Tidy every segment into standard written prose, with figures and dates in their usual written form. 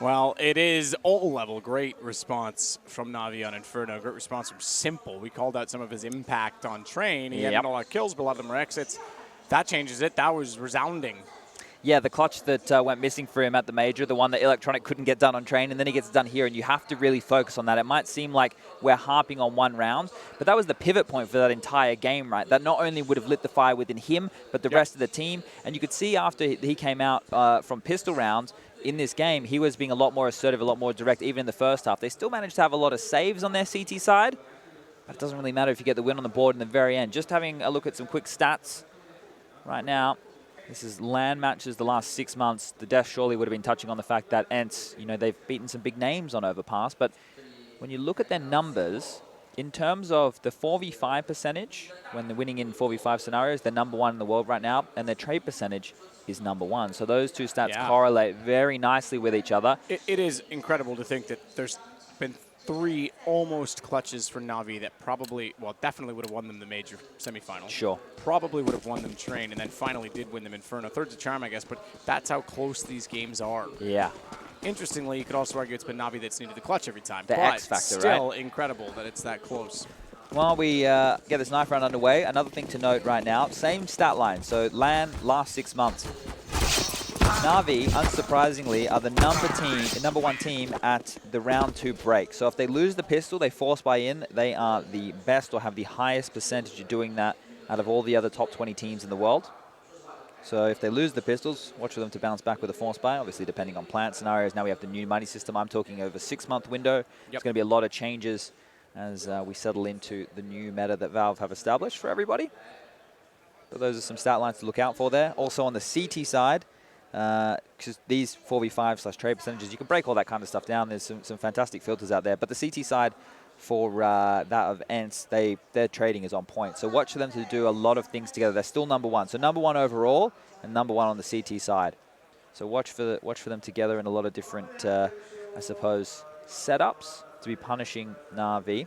Well, it is all level. Great response from Navi on Inferno. Great response from Simple. We called out some of his impact on Train. He had a lot of kills, but a lot of them were exits. That changes it. That was resounding. Yeah, the clutch that went missing for him at the Major, the one that Electronic couldn't get done on Train, and then he gets done here, and you have to really focus on that. It might seem like we're harping on one round, but that was the pivot point for that entire game, right? That not only would have lit the fire within him, but the rest of the team. And you could see after he came out from pistol rounds in this game, he was being a lot more assertive, a lot more direct, even in the first half. They still managed to have a lot of saves on their CT side, but it doesn't really matter if you get the win on the board in the very end. Just having a look at some quick stats right now. This is LAN matches the last 6 months. The Death surely would have been touching on the fact that ENCE, they've beaten some big names on Overpass. But when you look at their numbers, in terms of the 4v5 percentage, when they're winning in 4v5 scenarios, they're #1 in the world right now, and their trade percentage is #1. So those two stats correlate very nicely with each other. It is incredible to think that there's been 3 almost clutches for Navi that probably, well, definitely would have won them the Major semifinal. Sure. Probably would have won them Train, and then finally did win them Inferno. Third's a charm, I guess, but that's how close these games are. Yeah. Interestingly, you could also argue it's been Navi that's needed the clutch every time. The but X factor, still right? incredible that it's that close. While we get this knife round underway, another thing to note right now, same stat line. So LAN last 6 months. Navi, unsurprisingly, are the #1 team at the round 2 break. So if they lose the pistol, they force buy in. They are the best or have the highest percentage of doing that out of all the other top 20 teams in the world. So if they lose the pistols, watch for them to bounce back with a force buy, obviously depending on plant scenarios. Now we have the new money system. I'm talking over a 6-month window. There's going to be a lot of changes as we settle into the new meta that Valve have established for everybody. But those are some stat lines to look out for there. Also on the CT side, because these 4v5/trade percentages, you can break all that kind of stuff down. There's some fantastic filters out there. But the CT side for that of ENCE, their trading is on point. So watch for them to do a lot of things together. They're still #1. So #1 overall and #1 on the CT side. So watch for them together in a lot of different, I suppose, setups to be punishing Navi.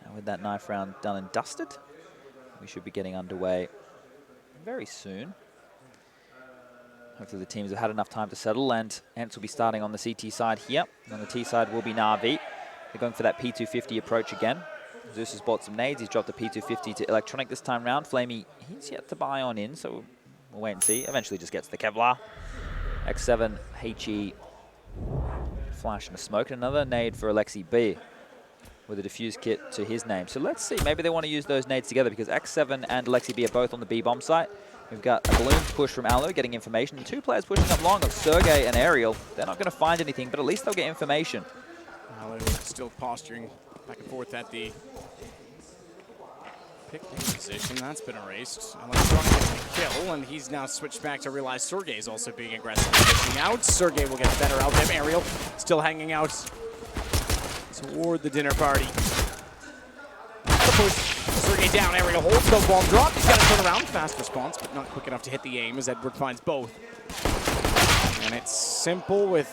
And with that knife round done and dusted, we should be getting underway very soon. Hopefully the teams have had enough time to settle, and ENCE will be starting on the CT side here. On the T side will be Navi. They're going for that P250 approach again. Zeus has bought some nades. He's dropped the P250 to Electronic this time round. Flamey, he's yet to buy on in, so we'll wait and see. Eventually just gets the Kevlar. X7, HE, flash and a smoke. And another nade for Alexi B with a diffuse kit to his name. So let's see. Maybe they want to use those nades together because X7 and Alexi B are both on the B bomb site. We've got a balloon push from Aloe getting information. 2 players pushing up long of Sergey and Ariel. They're not going to find anything, but at least they'll get information. Aloe still posturing back and forth at the pick position. That's been erased. Aloe's trying to get the kill, and he's now switched back to realize Sergey is also being aggressive pushing out. Sergey will get better out of him. Ariel still hanging out toward the dinner party. Push. Sergey down, Ariel holds, no bomb drop. He's got to turn around. Fast response, but not quick enough to hit the aim as Edward finds both. And it's Simple with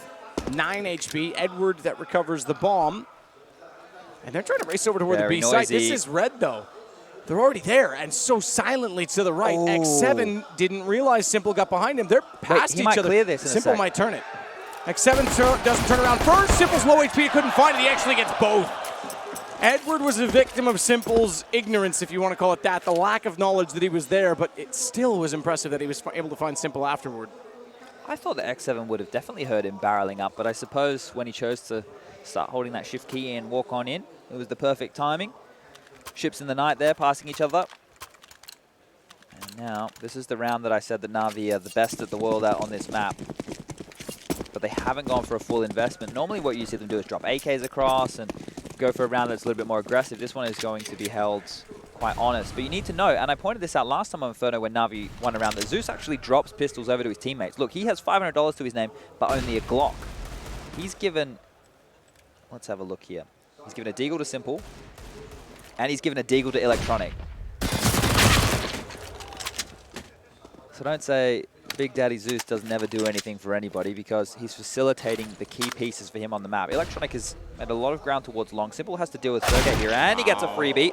9 HP. Edward that recovers the bomb. And they're trying to race over to where the B site. This is red, though. They're already there, and so silently to the right. X7 didn't realize Simple got behind him. They're past each other. Clear this in Simple might turn it. X7 doesn't turn around first. Simple's low HP, couldn't find it. He actually gets both. Edward was a victim of Simple's ignorance, if you want to call it that, the lack of knowledge that he was there, but it still was impressive that he was able to find Simple afterward. I thought that X7 would have definitely heard him barreling up, but I suppose when he chose to start holding that shift key and walk on in, it was the perfect timing. Ships in the night there, passing each other. And now, this is the round that I said that Navi are the best at the world out on this map. But they haven't gone for a full investment. Normally what you see them do is drop AKs across and go for a round that's a little bit more aggressive. This one is going to be held quite honest. But you need to know, and I pointed this out last time on Inferno when Navi won a round, that Zeus actually drops pistols over to his teammates. Look, he has $500 to his name, but only a Glock. He's given, let's have a look here. He's given a Deagle to Simple, and he's given a Deagle to Electronic. So don't say Big Daddy Zeus does never do anything for anybody, because he's facilitating the key pieces for him on the map. Electronic has made a lot of ground towards long. Simple has to deal with Sergey here, and he gets a freebie.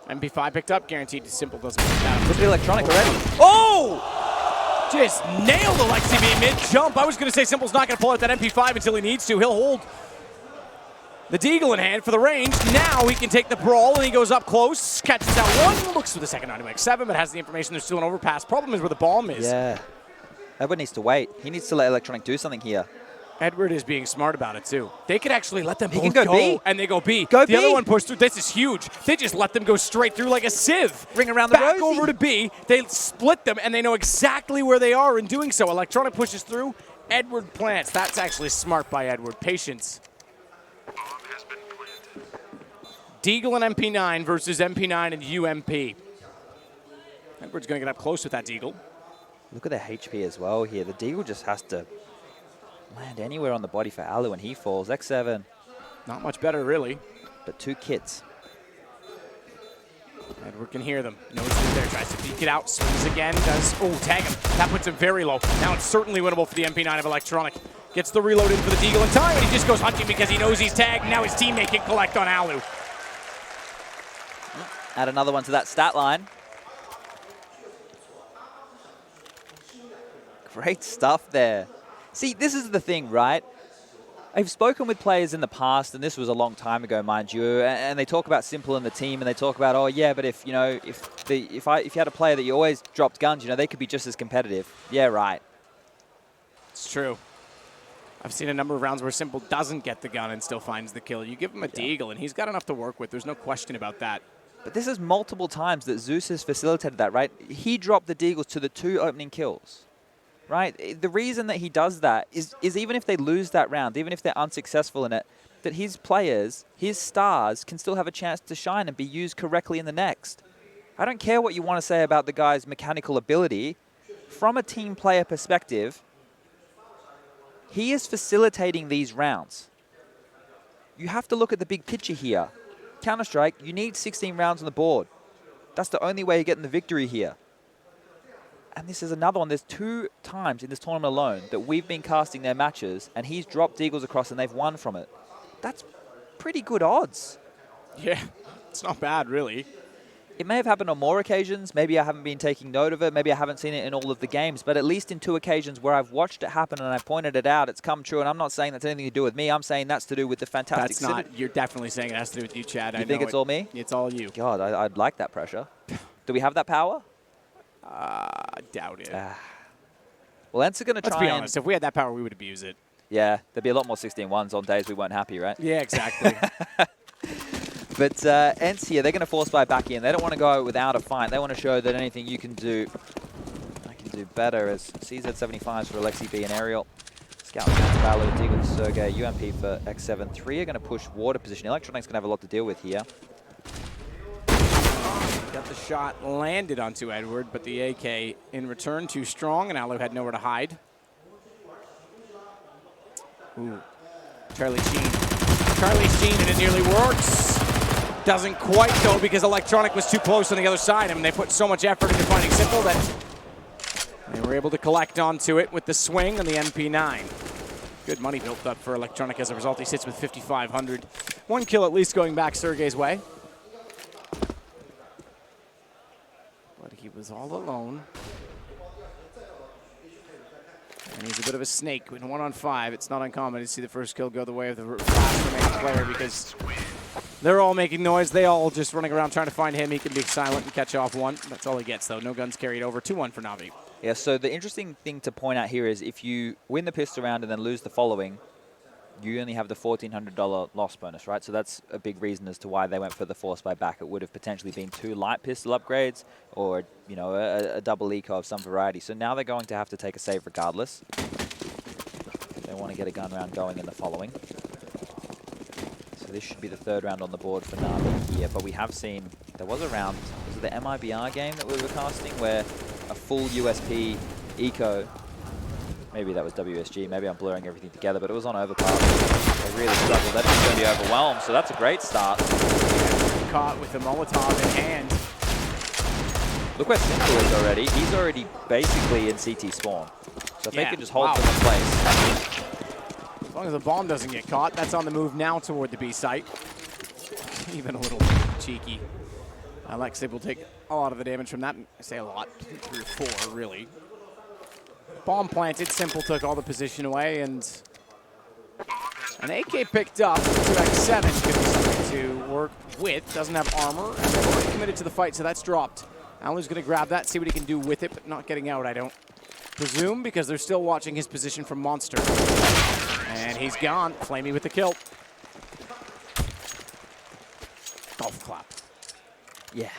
MP5 picked up, guaranteed. Simple doesn't get that. Look at Electronic already. Oh! Just nailed Alexi B mid-jump. I was going to say Simple's not going to pull out that MP5 until he needs to. He'll hold the Deagle in hand for the range. Now he can take the brawl, and he goes up close, catches that one, looks for the second 9x7, but has the information there's still an overpass. Problem is where the bomb is. Yeah. Edward needs to wait. He needs to let Electronic do something here. Edward is being smart about it, too. They could actually let them both can go B. and they go B. Go the B. other one pushed through. This is huge. They just let them go straight through like a sieve. Ring around the Back rosy. over to B. They split them, and they know exactly where they are in doing so. Electronic pushes through. Edward plants. That's actually smart by Edward. Patience. Deagle and MP9 versus MP9 and UMP. Edward's going to get up close with that Deagle. Look at the HP as well here. The Deagle just has to land anywhere on the body for Alu when he falls. X7. Not much better, really. But 2 kits. Edward can hear them. Knows who's there. Tries to peek it out. Swings again. Does. Oh, tag him. That puts him very low. Now it's certainly winnable for the MP9 of Electronic. Gets the reload in for the Deagle in time, and he just goes hunting because he knows he's tagged. Now his teammate can collect on Alu. Add another one to that stat line. Great stuff there. See, this is the thing, right? I've spoken with players in the past, and this was a long time ago, mind you, and they talk about Simple and the team, and they talk about, oh yeah, but if you had a player that you always dropped guns, they could be just as competitive. Yeah, right. It's true. I've seen a number of rounds where Simple doesn't get the gun and still finds the kill. You give him a Deagle, and he's got enough to work with. There's no question about that. But this is multiple times that Zeus has facilitated that, right? He dropped the Deagles to the 2 opening kills. Right? The reason that he does that is even if they lose that round, even if they're unsuccessful in it, that his players, his stars, can still have a chance to shine and be used correctly in the next. I don't care what you want to say about the guy's mechanical ability. From a team player perspective, he is facilitating these rounds. You have to look at the big picture here. Counter-Strike, you need 16 rounds on the board. That's the only way you're getting the victory here. And this is another one. There's 2 times in this tournament alone that we've been casting their matches, and he's dropped Deagles across and they've won from it. That's pretty good odds. Yeah, it's not bad, really. It may have happened on more occasions. Maybe I haven't been taking note of it. Maybe I haven't seen it in all of the games. But at least in 2 occasions where I've watched it happen and I pointed it out, it's come true. And I'm not saying that's anything to do with me. I'm saying that's to do with the fantastic... That's not. You're definitely saying it has to do with you, Chad. You think it's all me? It's all you. God, I'd like that pressure. Do we have that power? Doubt it. Well, ENCE are going to try. Let's be honest. If we had that power, we would abuse it. Yeah, there'd be a lot more 16-1s on days we weren't happy, right? Yeah, exactly. But ENCE here, they're going to force buy back in. They don't want to go without a fight. They want to show that anything you can do, I can do better. As CZ75s for Alexi B and Ariel. Scout Valor, Deagle for Sergey, UMP for X7. 3 are going to push water position. Electronic's going to have a lot to deal with here. Got the shot landed onto Edward, but the AK in return too strong, and Alu had nowhere to hide. Ooh, Charlie Sheen. Charlie Sheen, and it nearly works. Doesn't quite, though, because Electronic was too close on the other side, and they put so much effort into finding Simple that they were able to collect onto it with the swing on the MP9. Good money built up for Electronic as a result. He sits with 5,500. 1 kill at least going back Sergey's way. But he was all alone. And he's a bit of a snake. In 1-on-5, it's not uncommon to see the first kill go the way of the last remaining player because they're all making noise. They all just running around trying to find him. He can be silent and catch off 1. That's all he gets, though. No guns carried over. 2-1 for Navi. Yeah, so the interesting thing to point out here is if you win the pistol round and then lose the following, you only have the $1,400 loss bonus, right? So that's a big reason as to why they went for the force buy back. It would have potentially been 2 light pistol upgrades or, a double eco of some variety. So now they're going to have to take a save regardless. They want to get a gun round going in the following. So this should be the 3rd round on the board for Navi here. But we have seen, there was a round, was it the MIBR game that we were casting where a full USP eco, maybe that was WSG, maybe I'm blurring everything together, but it was on Overpass. They really struggled. That is going to be overwhelmed, so that's a great start. Caught with the Molotov in hand. Look where Simple is already. He's already basically in CT spawn. So if they could just hold them in place. As long as the bomb doesn't get caught, that's on the move now toward the B site. Even a little cheeky. Alexi will take a lot of the damage from that. I say a lot, 3 or 4, really. Bomb planted, Simple took all the position away, and an AK picked up. 2x7 could be something to work with. Doesn't have armor, and they're already committed to the fight, so that's dropped. Alu's going to grab that, see what he can do with it, but not getting out, I don't presume, because they're still watching his position from Monster. And he's gone. Flamey with the kill. Golf clap. Yeah.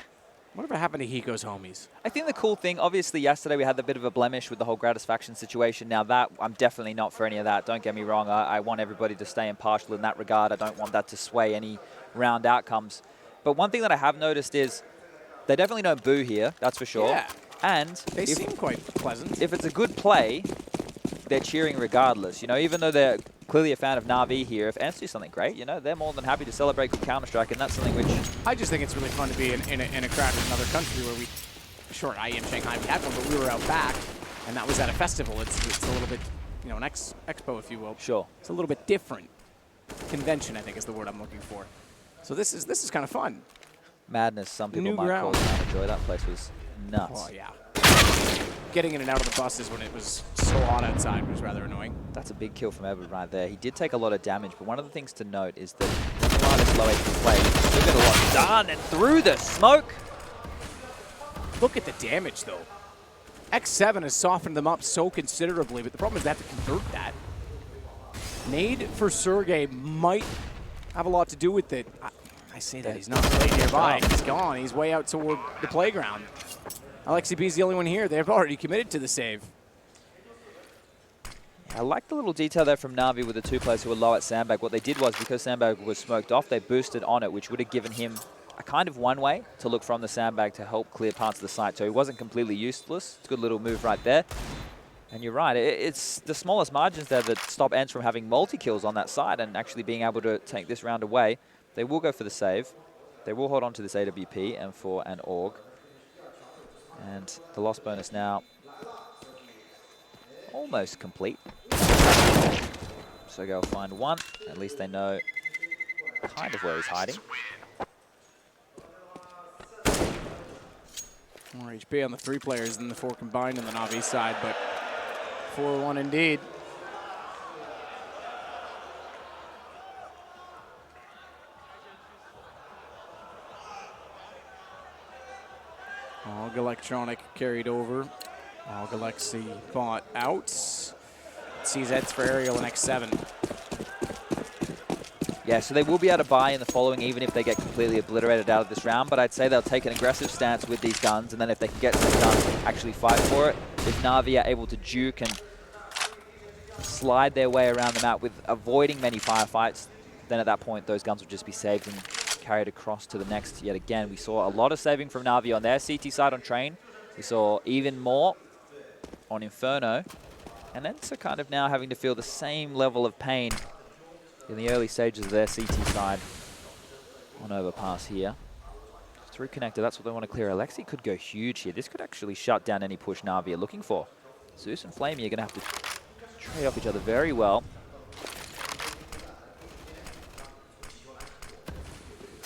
Whatever happened to Hiko's homies? I think the cool thing, obviously yesterday we had the bit of a blemish with the whole Gratisfaction situation. Now that, I'm definitely not for any of that. Don't get me wrong. I want everybody to stay impartial in that regard. I don't want that to sway any round outcomes. But one thing that I have noticed is they definitely don't boo here, that's for sure. Yeah. And They seem quite pleasant. if it's a good play, they're cheering regardless. You know, even though they're clearly a fan of Na'Vi here, if ENCE do something great, you know, they're more than happy to celebrate with Counter-Strike, and that's something which... I just think it's really fun to be in a crowd in another country where we... Sure, IEM Shanghai, we had one, but we were out back, and that was at a festival. It's a little bit, you know, an expo, if you will. Sure. It's a little bit different. Convention, I think, is the word I'm looking for. So this is kind of fun. Madness, some people New might call ground. it. Enjoy. That place was nuts. Oh, yeah. Getting in and out of the buses when it was so hot outside was rather annoying. That's a big kill from Edward right there. He did take a lot of damage, but one of the things to note is that when this low HP play, he's still got a lot done, and through the smoke. Look at the damage, though. X7 has softened them up so considerably, but the problem is they have to convert that. Nade for Sergey might have a lot to do with it. I say that he's not really nearby. He's gone. He's way out toward the playground. Alexi B's the only one here. They've already committed to the save. I like the little detail there from Na'Vi with the two players who were low at Sandbag. What they did was, because Sandbag was smoked off, they boosted on it, which would have given him a kind of one way to look from the Sandbag to help clear parts of the site. So he wasn't completely useless. It's a good little move right there. And you're right, it's the smallest margins there that stop ENCE from having multi-kills on that side and actually being able to take this round away. They will go for the save. They will hold on to this AWP and for an AUG. And the loss bonus now almost complete. So go find one. At least they know kind of where he's hiding. More HP on the 3 players than the 4 combined on the Na'Vi side, but 4-1 indeed. AUG Electronic carried over. AUG Alexi bought out. CZ's for Aerial and X7. Yeah, so they will be able to buy in the following even if they get completely obliterated out of this round, but I'd say they'll take an aggressive stance with these guns, and then if they can get some done, actually fight for it. If Na'Vi are able to juke and slide their way around the map with avoiding many firefights, then at that point those guns will just be saved and carried across to the next. Yet again, we saw a lot of saving from Na'Vi on their CT side on Train. We saw even more on Inferno. And then so kind of now having to feel the same level of pain in the early stages of their CT side on Overpass here. Through connector, that's what they want to clear. Alexi could go huge here. This could actually shut down any push Na'Vi are looking for. Zeus and Flamey are going to have to trade off each other very well.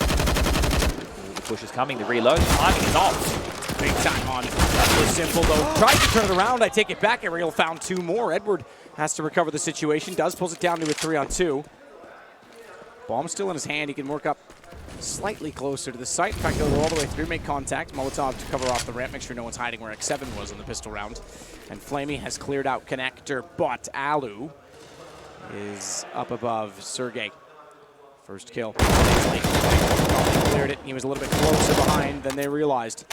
Ooh, the push is coming, the reload, the timing is off. Big time on for Simple, though. Tried to turn it around. I take it back. Aerial found 2 more. Edward has to recover the situation. Pulls it down to a 3-on-2. Bomb still in his hand. He can work up slightly closer to the site. In fact, he'll go all the way through, make contact. Molotov to cover off the ramp, make sure no one's hiding where X7 was in the pistol round. And Flamey has cleared out connector, but Alu is up above Sergey. First kill. Cleared it. He was a little bit closer behind than they realized.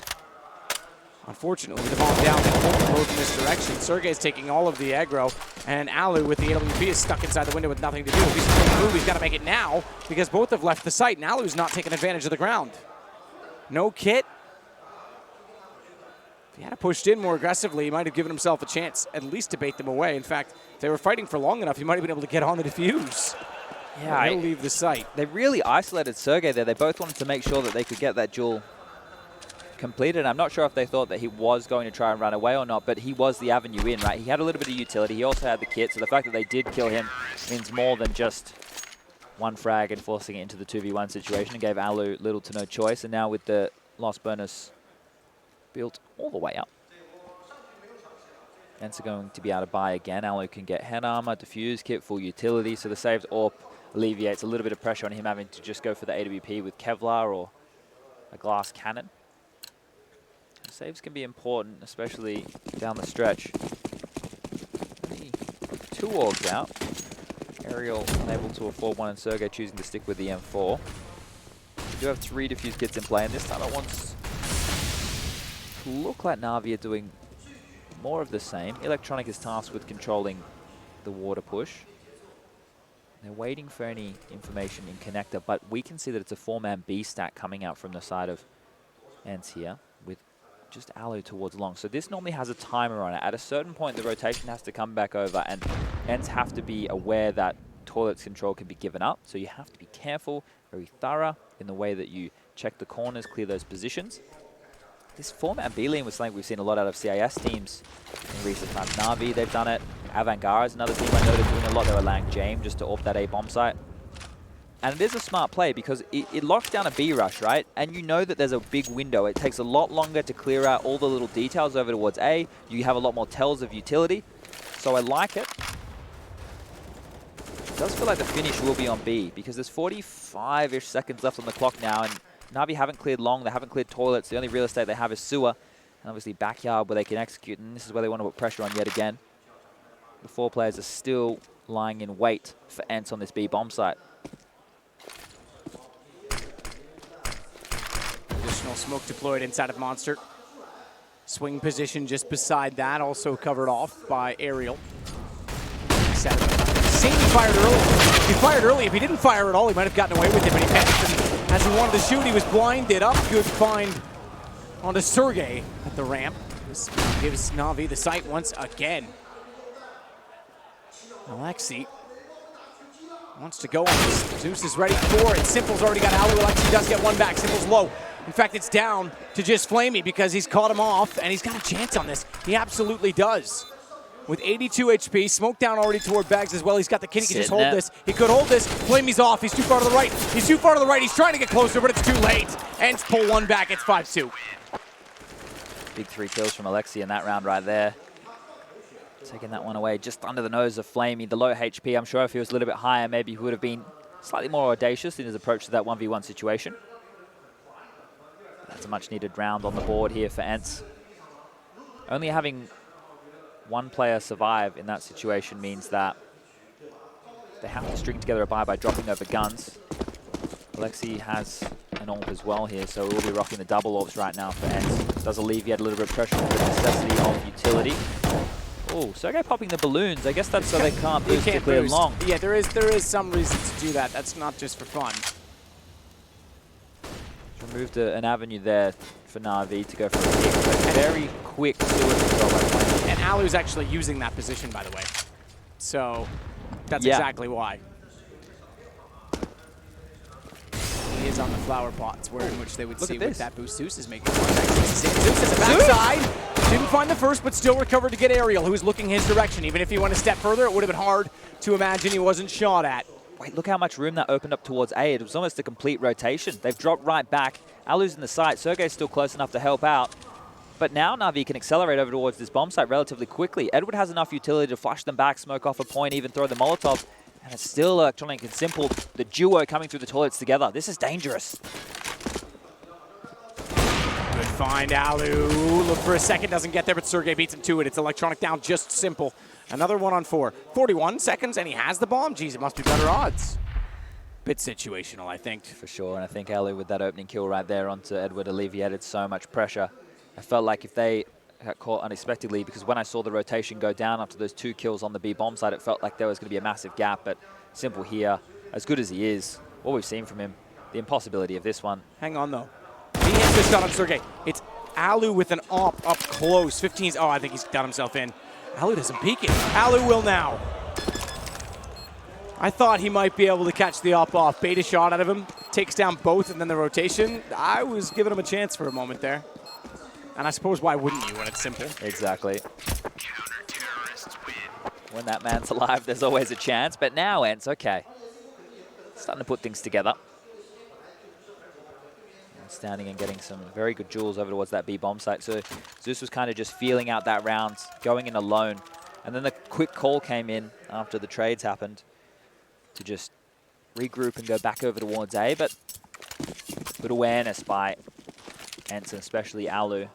Unfortunately, with the bomb down, they pulled both in this direction. Sergey's taking all of the aggro, and Alu with the AWP is stuck inside the window with nothing to do. If he's going to move, he's got to make it now, because both have left the site, and Alu's not taking advantage of the ground. No kit. If he had pushed in more aggressively, he might have given himself a chance at least to bait them away. In fact, if they were fighting for long enough, he might have been able to get on the defuse. Yeah, he'll leave the site. They really isolated Sergey there. They both wanted to make sure that they could get that duel completed. I'm not sure if they thought that he was going to try and run away or not, but he was the avenue in, right? He had a little bit of utility. He also had the kit, so the fact that they did kill him means more than just one frag and forcing it into the 2v1 situation, and gave Alu little to no choice. And now with the loss bonus built all the way up. ENCE are going to be able to buy again. Alu can get head armor, diffuse kit, full utility. So the saved AWP alleviates a little bit of pressure on him having to just go for the AWP with Kevlar or a glass cannon. Saves can be important, especially down the stretch. Only 2 orgs out. Aerial unable to afford one, and Sergey choosing to stick with the M4. We do have 3 diffuse kits in play, and this time it wants to look like Na'Vi are doing more of the same. Electronic is tasked with controlling the water push. They're waiting for any information in connector, but we can see that it's a 4-man B stack coming out from the side of ENCE here, with just Alu towards long. So this normally has a timer on it. At a certain point, the rotation has to come back over, and ENCE have to be aware that toilets control can be given up. So you have to be careful, very thorough in the way that you check the corners, clear those positions. This 4-man B lane was something we've seen a lot out of CIS teams in recent times. Na'Vi, they've done it. Avantgarde is another team I noticed doing a lot. They were allowing James just to AWP that A bomb site. And it is a smart play because it locks down a B rush, right? And you know that there's a big window. It takes a lot longer to clear out all the little details over towards A. You have a lot more tells of utility. So I like it. It does feel like the finish will be on B because there's 45-ish seconds left on the clock now, and Na'Vi haven't cleared long, they haven't cleared toilets. The only real estate they have is sewer, and obviously backyard where they can execute, and this is where they want to put pressure on yet again. The 4 players are still lying in wait for ENCE on this B bomb site. Additional smoke deployed inside of Monster. Swing position just beside that, also covered off by Aerial. He fired early. He fired early. If he didn't fire at all, he might have gotten away with it, but he missed. And as he wanted to shoot, he was blinded. Up, good find onto Sergey at the ramp. This gives Na'Vi the sight once again. Alexi wants to go on this. Zeus is ready for it. Simple's already got Alu. Alexi does get one back. Simple's low. In fact, it's down to just Flamey because he's caught him off, and he's got a chance on this. He absolutely does. With 82 HP, smoke down already toward Bags as well. He's got the kid, he can just hold this. He could hold this. Flamey's off, he's too far to the right. He's too far to the right, he's trying to get closer, but it's too late. ENCE pull one back, it's 5-2. Big 3 kills from Alexi in that round right there. Taking that one away just under the nose of Flamey. The low HP, I'm sure if he was a little bit higher, maybe he would have been slightly more audacious in his approach to that 1v1 situation. That's a much needed round on the board here for ENCE. Only having 1 player survive in that situation means that they have to string together a buy by dropping over guns. Alexi has an AWP as well here, so we'll be rocking the double AWPs right now for ENCE. Does alleviate a little bit of pressure with the necessity of utility. Oh, Sergey popping the balloons. I guess that's so they can't boost to clear long. Yeah, there is some reason to do that. That's not just for fun. Removed an avenue there for Na'Vi to go for a kick, but very quick sewer control by Flamey. And Alu's actually using that position, by the way. So that's exactly why. He is on the flower pots, where in which they would see with that boost. Zeus is making contact. Zeus is a backside. Didn't find the first, but still recovered to get Aerial, who's looking his direction. Even if he went a step further, it would have been hard to imagine he wasn't shot at. Wait, look how much room that opened up towards A. It was almost a complete rotation. They've dropped right back. Alu's in the site. Sergey's still close enough to help out. But now Na'Vi can accelerate over towards this bomb site relatively quickly. Edward has enough utility to flush them back, smoke off a point, even throw the Molotov. And it's still Electronic and Simple, the duo coming through the toilets together. This is dangerous. Good find, Alu. Look for a second, doesn't get there, but Sergey beats him to it. It's Electronic down, just Simple. Another 1-on-4. 41 seconds, and he has the bomb. Geez, it must be better odds. Bit situational, I think. For sure, and I think Alu with that opening kill right there onto Edward alleviated so much pressure. I felt like if they got caught unexpectedly, because when I saw the rotation go down after those 2 kills on the B bomb side, it felt like there was going to be a massive gap, but Simple here, as good as he is, what we've seen from him, the impossibility of this one. Hang on, though. He hits the shot on Sergey. It's Alu with an AWP up close. 15's, oh, I think he's got himself in. Alu doesn't peek it. Alu will now. I thought he might be able to catch the AWP off. Bait a shot out of him, takes down both, and then the rotation. I was giving him a chance for a moment there. And I suppose why wouldn't you when it's Simple? Exactly. When that man's alive, there's always a chance. But now ENCE, okay. Starting to put things together. outstanding and getting some very good jewels over towards that B bomb site. So Zeus was kind of just feeling out that round, going in alone. And then the quick call came in after the trades happened to just regroup and go back over towards A. But good awareness by ENCE, especially Alu.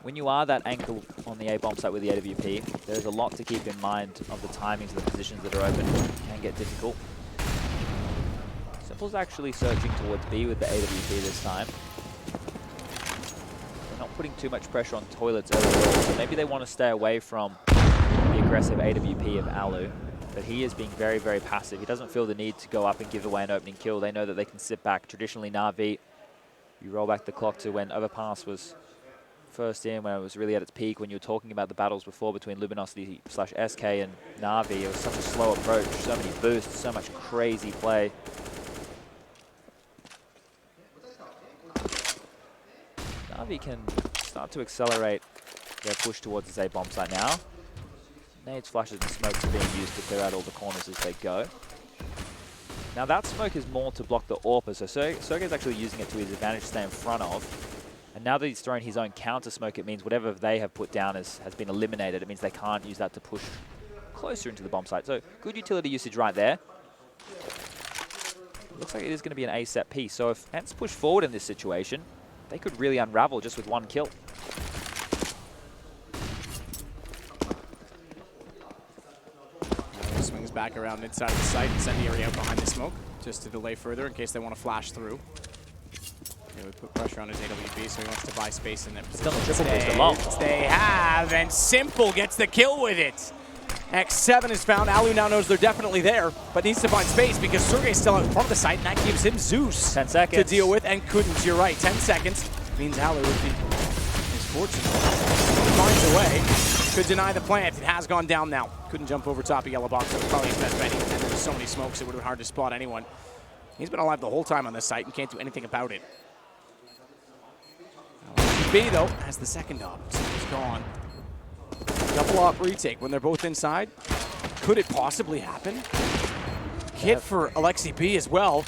When you are that anchor on the A bomb site with the AWP, there's a lot to keep in mind of the timings of the positions that are open. It can get difficult. Simple's actually searching towards B with the AWP this time. They're not putting too much pressure on Toilets overall, so maybe they want to stay away from the aggressive AWP of Alu. But he is being very, very passive. He doesn't feel the need to go up and give away an opening kill. They know that they can sit back. Traditionally, Na'Vi, you roll back the clock to when Overpass was first in, when it was really at its peak, when you were talking about the battles before between Luminosity/SK and Na'Vi. It was such a slow approach, so many boosts, so much crazy play. Na'Vi can start to accelerate their push towards this A bomb site now. Nades, flashes, and smokes are being used to clear out all the corners as they go. Now that smoke is more to block the AWPer, so Sergey's actually using it to his advantage to stay in front of. And now that he's throwing his own counter smoke, it means whatever they have put down has been eliminated. It means they can't use that to push closer into the bomb site. So good utility usage right there. Looks like it is going to be an A set piece. So if ENCE push forward in this situation, they could really unravel just with one kill. Swings back around inside of the site, incendiary out behind the smoke, just to delay further in case they want to flash through. They would put pressure on his AWP, so he wants to buy space in that position. Still a triple boost along. They have, and Simple gets the kill with it. X7 is found. Alu now knows they're definitely there, but needs to find space because Sergey's still out in front of the site, and that gives him Zeus 10 seconds to deal with, and couldn't. You're right, 10 seconds means Alu would be misfortunate. Finds a way. Could deny the plant. It has gone down now. Couldn't jump over top of yellow box. That was probably his best bet. And there's so many smokes, it would have been hard to spot anyone. He's been alive the whole time on this site and can't do anything about it. B, though, has the second op. He's gone. Double op retake when they're both inside. Could it possibly happen? Hit for Alexi B as well.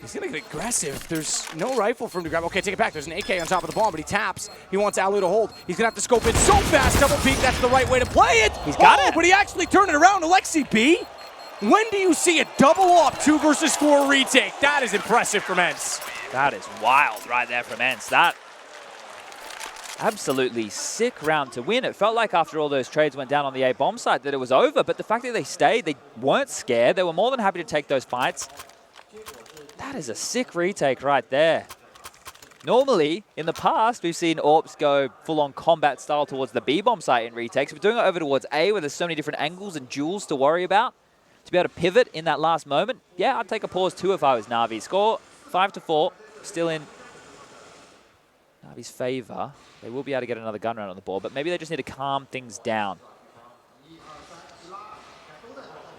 He's going to get aggressive. There's no rifle for him to grab. Okay, take it back. There's an AK on top of the bomb, but he taps. He wants Alu to hold. He's going to have to scope in so fast. Double peek. That's the right way to play it. He's got it. But he actually turned it around. Alexi B. When do you see a double op 2 versus 4 retake? That is impressive from ENCE. That is wild right there from ENCE. That absolutely sick round to win. It felt like after all those trades went down on the A bomb site that it was over, but the fact that they stayed, they weren't scared. They were more than happy to take those fights. That is a sick retake right there. Normally, in the past, we've seen AWPs go full-on combat style towards the B bomb site in retakes. We're doing it over towards A, where there's so many different angles and jewels to worry about. To be able to pivot in that last moment, yeah, I'd take a pause too if I was Na'Vi. Score 5-4, still in Na'Vi's favor. They will be able to get another gun round on the board, but maybe they just need to calm things down.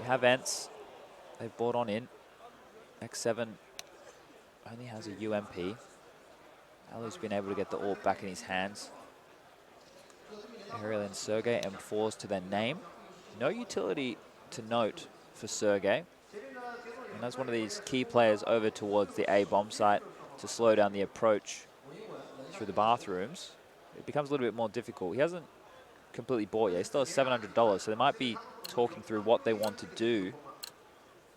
We have ENCE. They've brought on in. X7 only has a UMP. Alu's been able to get the AWP back in his hands. Ariel and Sergey, M4s to their name. No utility to note for Sergey. And that's one of these key players over towards the A bomb site to slow down the approach through the bathrooms. It becomes a little bit more difficult. He hasn't completely bought yet. He still has $700, so they might be talking through what they want to do.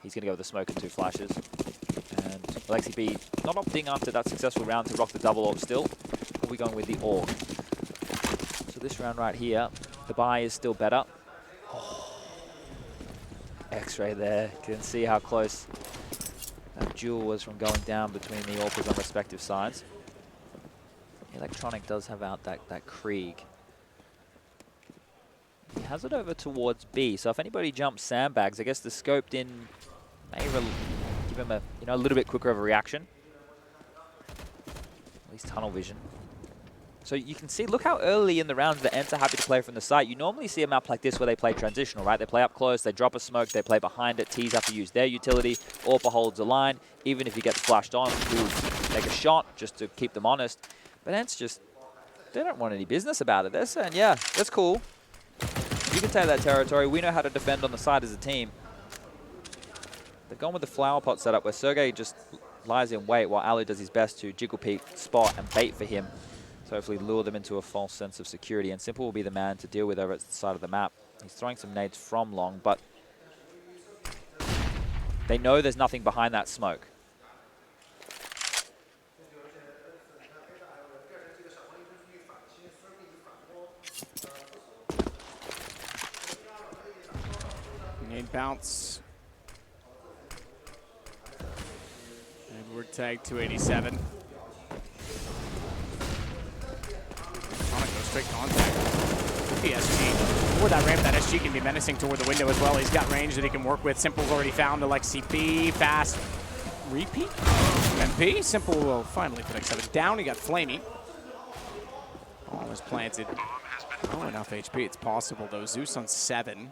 He's going to go with the smoke and 2 flashes. And Alexi B not opting after that successful round to rock the double AWP still. We'll be going with the AWP. So this round right here, the buy is still better. Oh. X-ray there. You can see how close that duel was from going down between the AWPers on respective sides. Electronic does have out that Krieg. He has it over towards B, so if anybody jumps sandbags, I guess the scoped in may give him a little bit quicker of a reaction. At least tunnel vision. So you can see, look how early in the rounds the ENCE are happy to play from the site. You normally see a map like this where they play transitional, right? They play up close, they drop a smoke, they play behind it. T's have to use their utility. AWPer holds a line. Even if he gets flashed on, he'll take a shot just to keep them honest. But ENCE just, they don't want any business about it. They're saying, yeah, that's cool. You can take that territory. We know how to defend on the side as a team. They've gone with the flower pot setup where Sergey just lies in wait while Alu does his best to jiggle peek, spot, and bait for him. So hopefully lure them into a false sense of security. And Simple will be the man to deal with over at the side of the map. He's throwing some nades from long, but they know there's nothing behind that smoke. Nade bounce. Edward tag 287. Go straight contact. The SG. Toward that ramp, that SG can be menacing toward the window as well. He's got range that he can work with. Simple's already found Alexi B. Fast. Repeat? MP. Simple will finally put X7 down. He got Flamey. All is planted. Oh, enough HP. It's possible, though. Zeus on 7.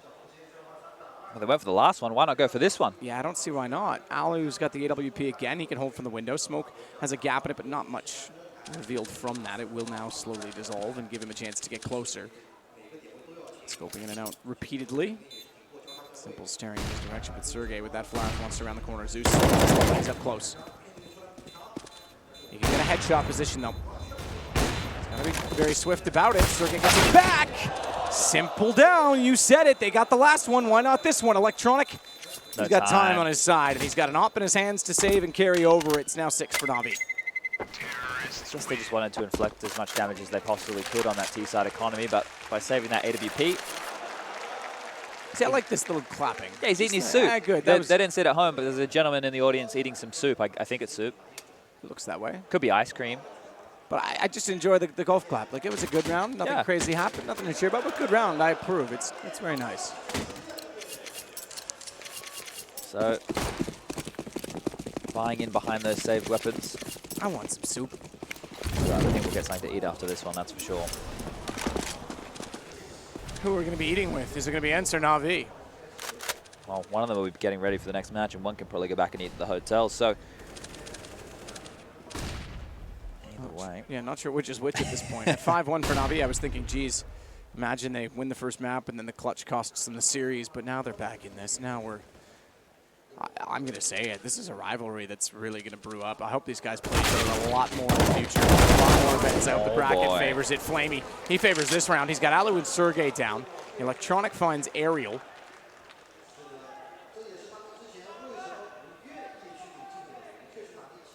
Well, they went for the last one. Why not go for this one? Yeah, I don't see why not. Alu's got the AWP again. He can hold from the window. Smoke has a gap in it, but not much revealed from that. It will now slowly dissolve and give him a chance to get closer. Scoping in and out repeatedly. Simple staring in his direction, but Sergey with that flash wants to around the corner. Zeus he's up close. He can get a headshot position though. He's got to be very swift about it. Sergey gets it back. Simple down. You said it. They got the last one. Why not this one? Electronic. He's got time on his side, and he's got an op in his hands to save and carry over. It's now 6 for Navi. I guess they just wanted to inflict as much damage as they possibly could on that T-side economy, but by saving that AWP. See, I like this little clapping. Yeah, he's eating his soup. Good. They didn't sit at home, but there's a gentleman in the audience eating some soup. I think it's soup. It looks that way. Could be ice cream. But I just enjoy the golf clap. Like, it was a good round. Nothing crazy happened. Nothing to cheer about, but good round. I approve. It's very nice. So, buying in behind those saved weapons. I want some soup. I think we'll get something to eat after this one, that's for sure. Who are we going to be eating with? Is it going to be ENCE or Navi? Well, one of them will be getting ready for the next match, and one can probably go back and eat at the hotel, so... Either way. Yeah, not sure which is which at this point. At 5-1 for Navi, I was thinking, geez, imagine they win the first map and then the clutch costs them the series, but now they're back in this. Now we're... I'm going to say it. This is a rivalry that's really going to brew up. I hope these guys play each other a lot more in the future. A lot more events out. The bracket favors it. Flamey, he favors this round. He's got Alu and Sergey down. Electronic finds Aerial.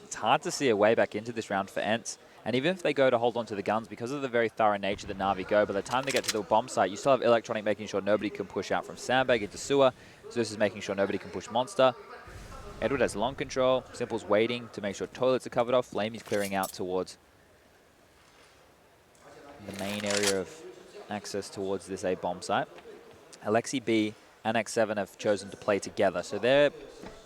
It's hard to see a way back into this round for ENCE. And even if they go to hold on to the guns, because of the very thorough nature that Navi go, by the time they get to the bomb site, you still have Electronic making sure nobody can push out from Sandbag into Sewer. Zeus is making sure nobody can push Monster. Edward has long control. Simple's waiting to make sure toilets are covered off. Flamey's clearing out towards the main area of access towards this A bomb site. Alexi B and X7 have chosen to play together. So they're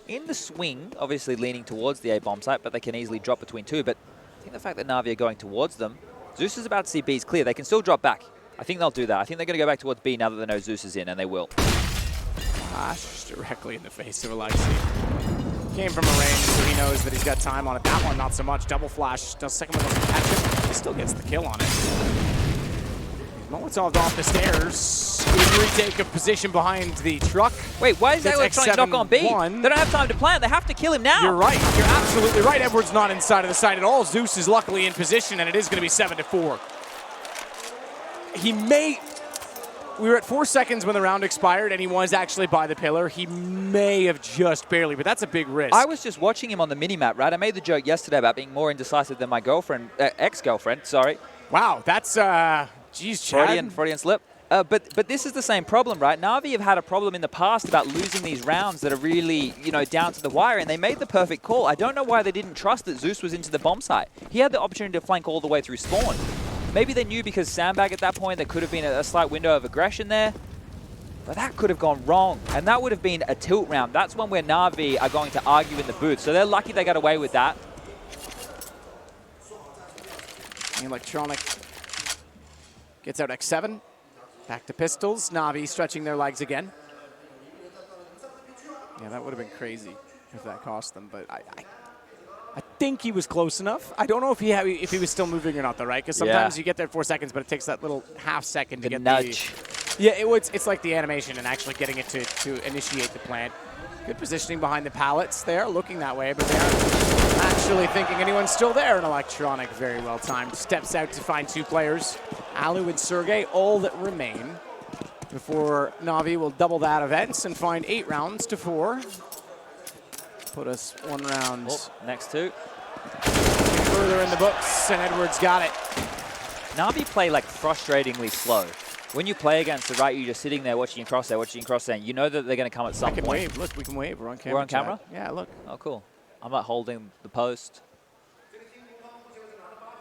in the swing, obviously leaning towards the A bomb site, but they can easily drop between two. But I think the fact that Navi are going towards them, Zeus is about to see B's clear. They can still drop back. I think they'll do that. I think they're going to go back towards B now that they know Zeus is in, and they will. Flash directly in the face of Alexi. Came from a range, so he knows that he's got time on it. That one, not so much. Double flash. The second one doesn't catch him. He still gets the kill on it. Molotov off the stairs. Good retake of position behind the truck. Wait, why is that trying to knock on B? They don't have time to plant. They have to kill him now. You're right. You're absolutely right. Edward's not inside of the site at all. Zeus is luckily in position, and it is going to be 7-4. He may... We were at 4 seconds when the round expired, and he was actually by the pillar. He may have just barely, but that's a big risk. I was just watching him on the mini-map, right? I made the joke yesterday about being more indecisive than my girlfriend, ex-girlfriend, sorry. Wow, that's, geez, Chad. Freudian slip. But this is the same problem, right? Navi have had a problem in the past about losing these rounds that are really, you know, down to the wire, and they made the perfect call. I don't know why they didn't trust that Zeus was into the bomb site. He had the opportunity to flank all the way through spawn. Maybe they knew because Sandbag at that point, there could have been a slight window of aggression there. But that could have gone wrong, and that would have been a tilt round. That's one where Navi are going to argue in the booth, so they're lucky they got away with that. Electronic gets out X7. Back to pistols. Navi stretching their legs again. Yeah, that would have been crazy if that cost them, but I think he was close enough. I don't know if he was still moving or not, though, right? Because sometimes you get there 4 seconds, but it takes that little half second to get nudge. Yeah, it's like the animation and actually getting it to initiate the plant. Good positioning behind the pallets there, looking that way, but they aren't initially thinking anyone's still there, and Electronic, very well timed, steps out to find 2 players. Alu and Sergey, all that remain, before Na'Vi will double that of ENCE and find 8 rounds to 4. Put us 1 round. Oh, next 2. Further in the books, and Edwards got it. Na'Vi play like frustratingly slow. When you play against the right, you're just sitting there watching your crosshair, and you know that they're going to come at some point. Wave. Look, we can wave. We're on camera. We're on camera? Yeah, look. Oh, cool. I'm not holding the post.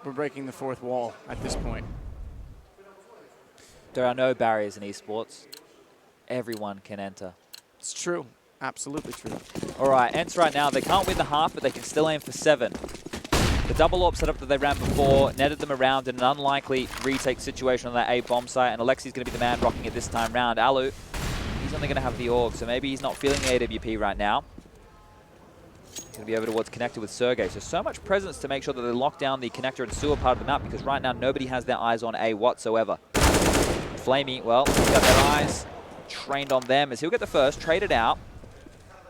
We're breaking the 4th wall at this point. There are no barriers in esports. Everyone can enter. It's true. Absolutely true. All right, ENCE right now, they can't win the half, but they can still aim for 7. The double AWP setup that they ran before netted them around in an unlikely retake situation on that A bomb site, and Alexi's going to be the man rocking it this time round. Alu, he's only going to have the AUG, so maybe he's not feeling the AWP right now. He's going to be over towards connector with Sergey. So much presence to make sure that they lock down the connector and sewer part of the map, because right now nobody has their eyes on A whatsoever. Flamey, well, he's got their eyes trained on them as he'll get the first, traded out.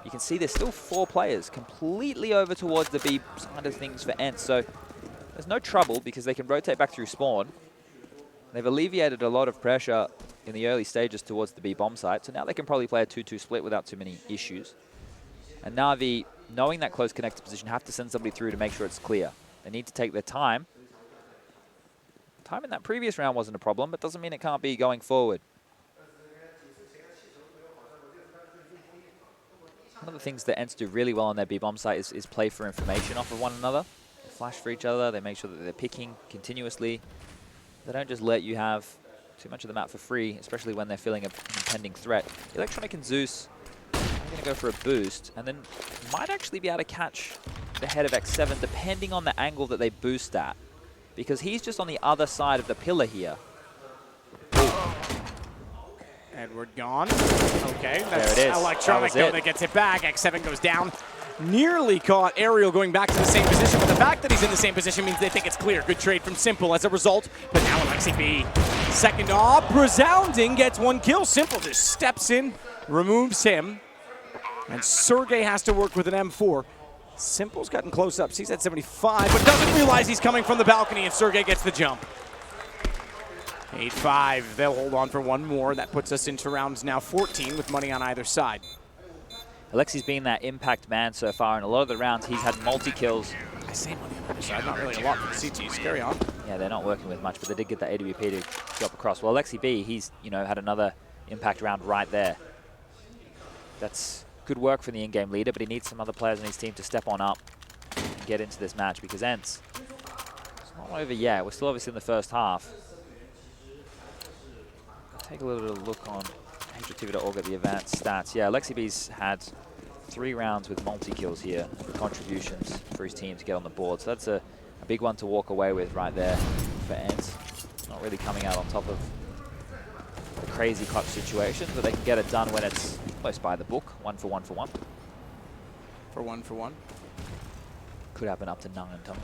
You can see there's still 4 players completely over towards the B side of things for ENCE. So there's no trouble because they can rotate back through spawn. They've alleviated a lot of pressure in the early stages towards the B bomb site. So now they can probably play a 2-2 split without too many issues. And Na'Vi, knowing that close connector position, have to send somebody through to make sure it's clear. They need to take their time. Time in that previous round wasn't a problem, but doesn't mean it can't be going forward. One of the things that ENCE do really well on their B-bomb site is play for information off of one another. They flash for each other, they make sure that they're picking continuously. They don't just let you have too much of the map for free, especially when they're feeling an impending threat. Electronic and Zeus are going to go for a boost, and then might actually be able to catch the head of X7 depending on the angle that they boost at. Because he's just on the other side of the pillar here. Edward gone. Okay, that's there it is. Electronic though that gets it back. X7 goes down. Nearly caught Aerial going back to the same position, but the fact that he's in the same position means they think it's clear. Good trade from Simple as a result, but now Alexi B. Second off, resounding, gets 1 kill. Simple just steps in, removes him, and Sergey has to work with an M4. Simple's gotten close-ups. He's at 75, but doesn't realize he's coming from the balcony, and Sergey gets the jump. 8-5. They'll hold on for 1 more. That puts us into rounds now 14 with money on either side. Alexi's been that impact man so far. In a lot of the rounds, he's had multi-kills. I say money on either side. Not really a lot for the CTs. Carry on. Yeah, they're not working with much, but they did get the AWP to drop across. Well, Alexi B, he's had another impact round right there. That's good work from the in-game leader, but he needs some other players on his team to step on up and get into this match because ENCE, it's not over yet. We're still obviously in the first half. Take a little look on HTV.org at the advanced stats. Yeah, Alexi B's had 3 rounds with multi-kills here for contributions for his team to get on the board. So that's a big one to walk away with right there for ENCE. Not really coming out on top of the crazy clutch situations, but they can get it done when it's close by the book. 1 for 1 for 1. For 1 for 1. Could happen up to 9 times.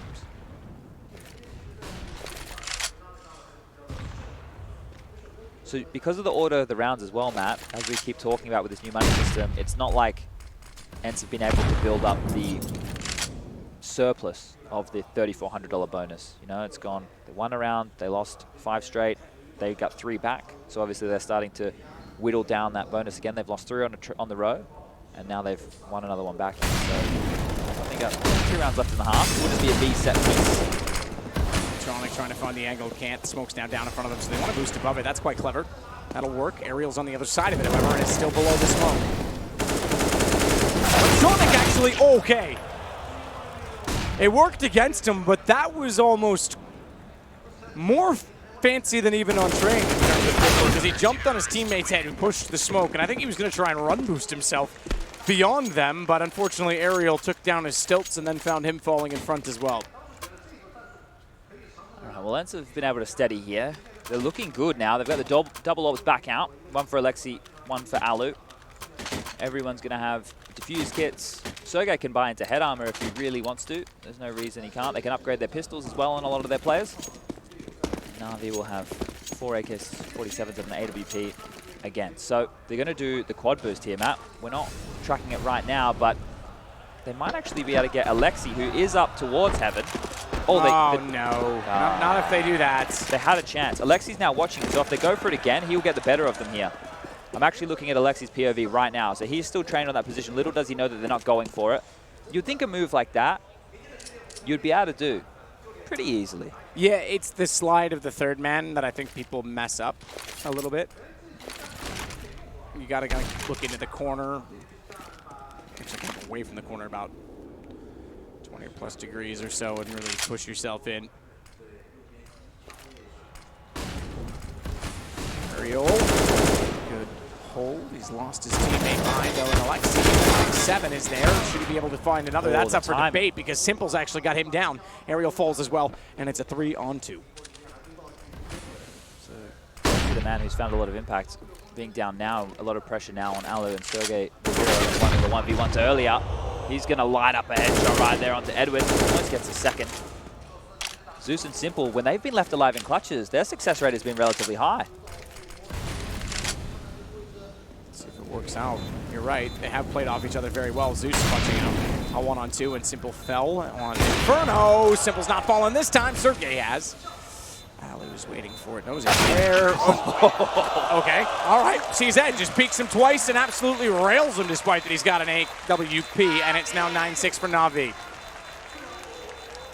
So because of the order of the rounds as well, Matt, as we keep talking about with this new money system, it's not like ENCE have been able to build up the surplus of the $3,400 bonus. It's gone. They won a round, they lost 5 straight, they got 3 back. So obviously they're starting to whittle down that bonus again. They've lost 3 on the row, and now they've won another one back. So I think got 2 rounds left in the half. It would just be a B set piece. Electronic trying to find the angle, can't. Smoke's now down in front of them, so they want to boost above it. That's quite clever. That'll work. Aerial's on the other side of it, however, and it's still below the smoke. Electronic actually okay. It worked against him, but that was almost more fancy than even on train in terms of because he jumped on his teammate's head who pushed the smoke, and I think he was going to try and run boost himself beyond them, but unfortunately Aerial took down his stilts and then found him falling in front as well. Well, ENCE have been able to steady here. They're looking good now. They've got the double orbs back out. 1 for Alexi, 1 for Alu. Everyone's going to have diffuse kits. Sergey can buy into head armor if he really wants to. There's no reason he can't. They can upgrade their pistols as well on a lot of their players. Na'Vi will have 4 AK-47s and an AWP again. So they're going to do the quad boost here, Matt. We're not tracking it right now, but they might actually be able to get Alexi, who is up towards Heaven. Oh, no. Not if they do that. They had a chance. Alexi's now watching it, so if they go for it again, he'll get the better of them here. I'm actually looking at Alexi's POV right now, so he's still trained on that position. Little does he know that they're not going for it. You'd think a move like that, you'd be able to do pretty easily. Yeah, it's the slide of the third man that I think people mess up a little bit. You got to kind of look into the corner. Actually, come away from the corner about 20 or plus degrees or so and really push yourself in. Ariel, good hold. He's lost his teammate behind though, and Alexi. 7 is there. Should he be able to find another? That's up for debate because Simple's actually got him down. Ariel falls as well, and it's a 3-on-2. So the man who's found a lot of impact being down now, a lot of pressure now on Alu and Sergey. One of the 1v1s earlier. He's going to light up a headshot right there onto Edward. Almost gets a second. Zeus and Simple, when they've been left alive in clutches, their success rate has been relatively high. Let's see if it works out. You're right. They have played off each other very well. Zeus punching out a 1-on-2, and Simple fell on Inferno. Simple's not falling this time. Sergey has. Ali was waiting for it. Knows it's there. Oh. Okay. All right. Sees Ed just peeks him twice and absolutely rails him despite that he's got an AWP, and it's now 9-6 for Na'Vi.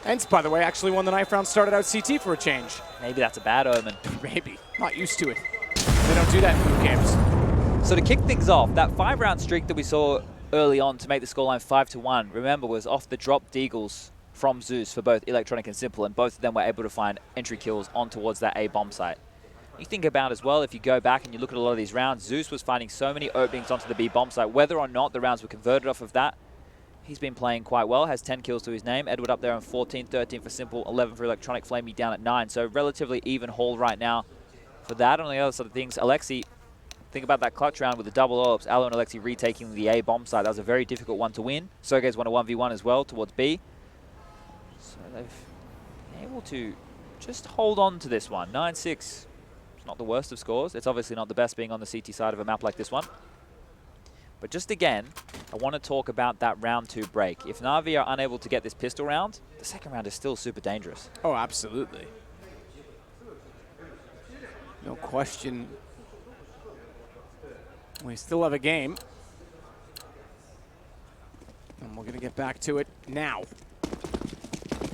ENCE, by the way, actually won the knife round, started out CT for a change. Maybe that's a bad omen. Maybe. Not used to it. They don't do that in boot camps. So to kick things off, that 5-round streak that we saw early on to make the scoreline 5-1, remember, was off the drop deagles from Zeus for both Electronic and Simple, and both of them were able to find entry kills on towards that A bomb site. You think about as well, if you go back and you look at a lot of these rounds, Zeus was finding so many openings onto the B bomb site. Whether or not the rounds were converted off of that, he's been playing quite well, has 10 kills to his name. Edward up there on 14, 13 for Simple, 11 for Electronic, Flamey down at 9. So relatively even haul right now for that. On the other side of things, Alexi, think about that clutch round with the double orbs. Alo and Alexi retaking the A bomb site. That was a very difficult one to win. Sergey's won a 1v1 as well towards B. So they've been able to just hold on to this one. 9-6, it's not the worst of scores. It's obviously not the best being on the CT side of a map like this one. But just again, I want to talk about that round 2 break. If Na'Vi are unable to get this pistol round, the second round is still super dangerous. Oh, absolutely. No question. We still have a game. And we're going to get back to it now.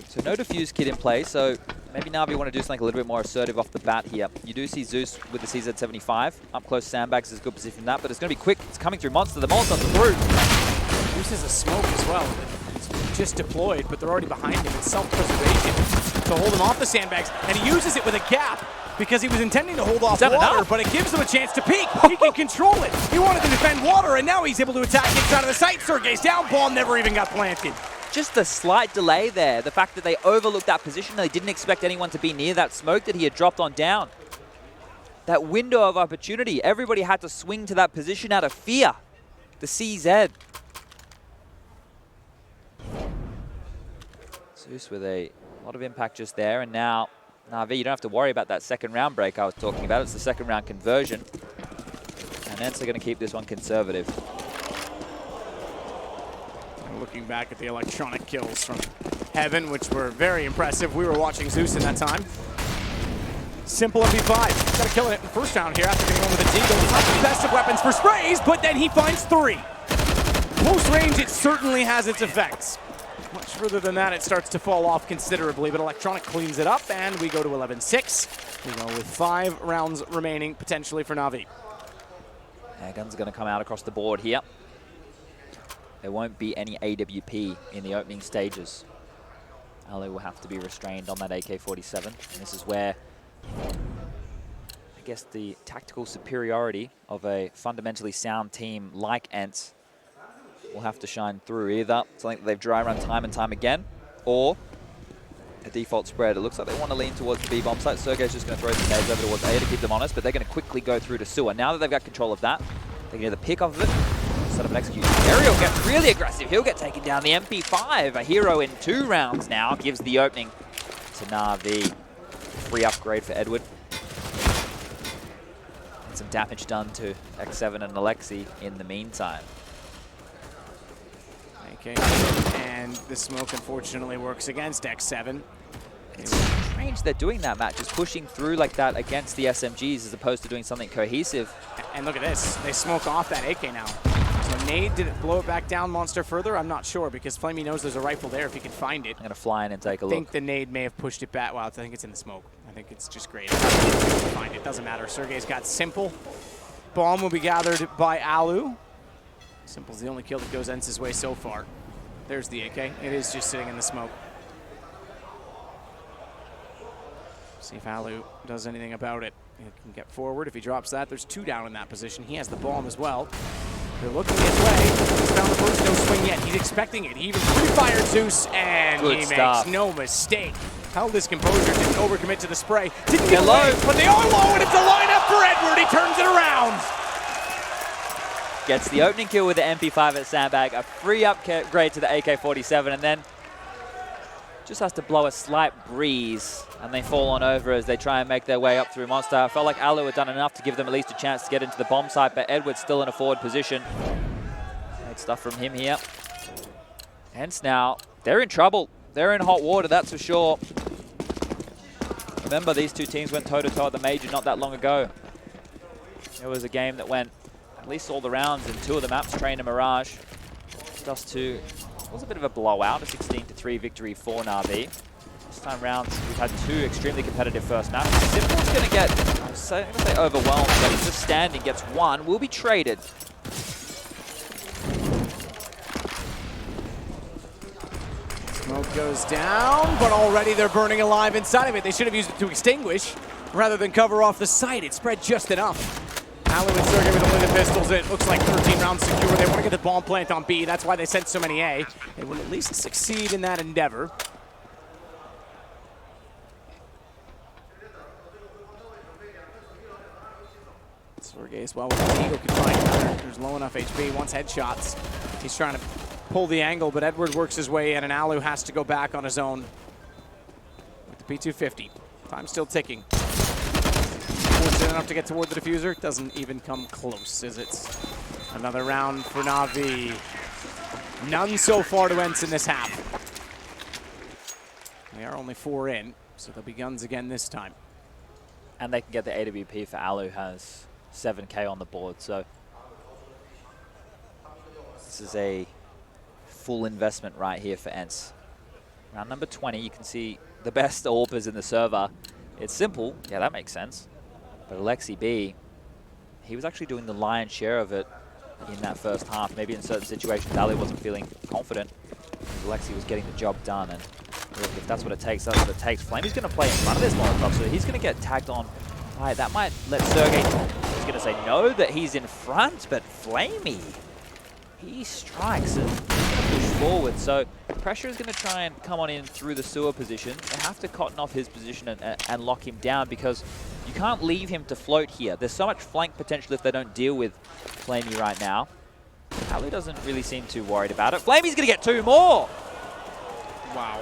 So no defuse kit in play, so maybe Na'Vi want to do something a little bit more assertive off the bat here. You do see Zeus with the CZ75. Up close sandbags is a good position for that, but it's going to be quick. It's coming through Monster. The Molotov's through. Zeus has a smoke as well. It's just deployed, but they're already behind him. It's self-preservation to hold him off the sandbags, and he uses it with a gap because he was intending to hold off water, but it gives him a chance to peek. He can control it. He wanted to defend water, and now he's able to attack inside of the site. Sergey's down. Bomb never even got planted. Just a slight delay there. The fact that they overlooked that position, they didn't expect anyone to be near that smoke that he had dropped on down. That window of opportunity, everybody had to swing to that position out of fear. The CZ. Zeus with a lot of impact just there, and now Na'Vi, you don't have to worry about that second round break I was talking about. It's the second round conversion. And ENCE are going to keep this one conservative. Looking back at the Electronic kills from Heaven, which were very impressive. We were watching Zeus in that time. Simple MP5. Got to kill it in the first round here after getting on with a deagle. Not the best of weapons for sprays, but then he finds 3. Close range, it certainly has its effects. Much further than that, it starts to fall off considerably, but Electronic cleans it up, and we go to 11-6. We go with 5 rounds remaining, potentially for Na'Vi. Guns are going to come out across the board here. There won't be any AWP in the opening stages. Ali will have to be restrained on that AK-47. And this is where, I guess, the tactical superiority of a fundamentally sound team like ENCE will have to shine through. Either something that they've dry run time and time again, or a default spread. It looks like they want to lean towards the B bomb site. Sergey's just going to throw some nades over towards A to keep them honest, but they're going to quickly go through to sewer. Now that they've got control of that, they can either pick off of it, set up an execution. Ariel gets really aggressive. He'll get taken down. The MP5, a hero in 2 rounds now, gives the opening to Na'Vi. Free upgrade for Edward. And some damage done to X7 and Alexi in the meantime. Okay, and the smoke unfortunately works against X7. It's strange they're doing that, Matt, just pushing through like that against the SMGs as opposed to doing something cohesive. And look at this, they smoke off that AK now. So nade, did it blow it back down Monster further? I'm not sure, because Flamey knows there's a rifle there if he can find it. I'm gonna fly in and take a I look. think the nade may have pushed it back. Well, I think it's in the smoke. I think it's just great. Find it, doesn't matter. Sergey's got Simple. Bomb will be gathered by Alu. Simple's the only kill that goes ENCE's way so far. There's the AK. It is just sitting in the smoke. See if Alu does anything about it. He can get forward. If he drops that, there's 2 down in that position. He has the bomb as well. They're looking his way. He's found the first, no swing yet. He's expecting it. He even pre-fired Zeus, and Good he stuff. makes no mistake. Held his composure, didn't overcommit to the spray. Didn't get low. away, but they are low, and it's a lineup for Edward. He turns it around. Gets the opening kill with the MP5 at Sandbag, a free upgrade to the AK-47, and then just has to blow a slight breeze, and they fall on over as they try and make their way up through Monster. I felt like Alu had done enough to give them at least a chance to get into the bomb site, but Edward's still in a forward position. Great stuff from him here. ENCE now, they're in trouble. They're in hot water, that's for sure. Remember, these two teams went toe-to-toe at the Major not that long ago. It was a game that went at least all the rounds in 2 of the maps, Train and Mirage. Just to, it was a bit of a blowout, a 16-3 victory for Na'Vi. This time round, we've had 2 extremely competitive first maps. Simple's going to get, I'm going to say overwhelmed, but he's just standing, gets 1, will be traded. Smoke goes down, but already they're burning alive inside of it. They should have used it to extinguish rather than cover off the site. It spread just enough. Alu and Sergey with only the pistols. It looks like 13 rounds secure. They want to get the bomb plant on B. That's why they sent so many A. They will at least succeed in that endeavor. Sergey as well with the Eagle can find another. There's low enough HP. Wants headshots. He's trying to pull the angle, but Edward works his way in, and Alu has to go back on his own with the P250. Time still ticking. Fortunate enough to get toward the diffuser. Doesn't even come close, is it? Another round for Na'Vi. None so far to ENCE in this half. They are only 4 in, so there'll be guns again this time. And they can get the AWP for Alu, has 7K on the board, so this is a full investment right here for ENCE. Round number 20, you can see the best AWPers in the server. It's Simple, yeah, that makes sense. But Alexi B, he was actually doing the lion's share of it in that first half. Maybe in certain situations, Ali wasn't feeling confident. Alexi was getting the job done, and look, if that's what it takes, that's what it takes. Flamey's going to play in front of this Molotov, so he's going to get tagged on. Right, that might let Sergey, he's going to say no, that he's in front, but Flamey, he strikes and he's going to push forward. So pressure is going to try and come on in through the sewer position. They have to cotton off his position and lock him down, because you can't leave him to float here. There's so much flank potential if they don't deal with Flamey right now. Ali doesn't really seem too worried about it. Flamey's going to get 2 more. Wow.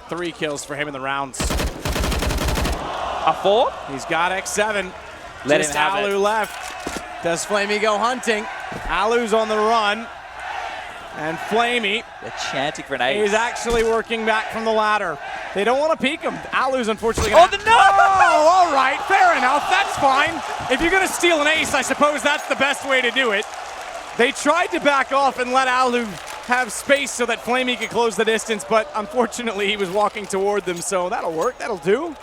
3 kills for him in the rounds. A 4? He's got X7. Let Just him have Alu it. left. Does Flamey go hunting? Alu's on the run. And Flamey They're chanting for an ace. is actually working back from the ladder. They don't want to peek him. Alu's unfortunately Oh, gonna... no! Oh, all right. Fair enough. That's fine. If you're going to steal an ace, I suppose that's the best way to do it. They tried to back off and let Alu have space so that Flamey could close the distance, but unfortunately he was walking toward them, so that'll work. That'll do.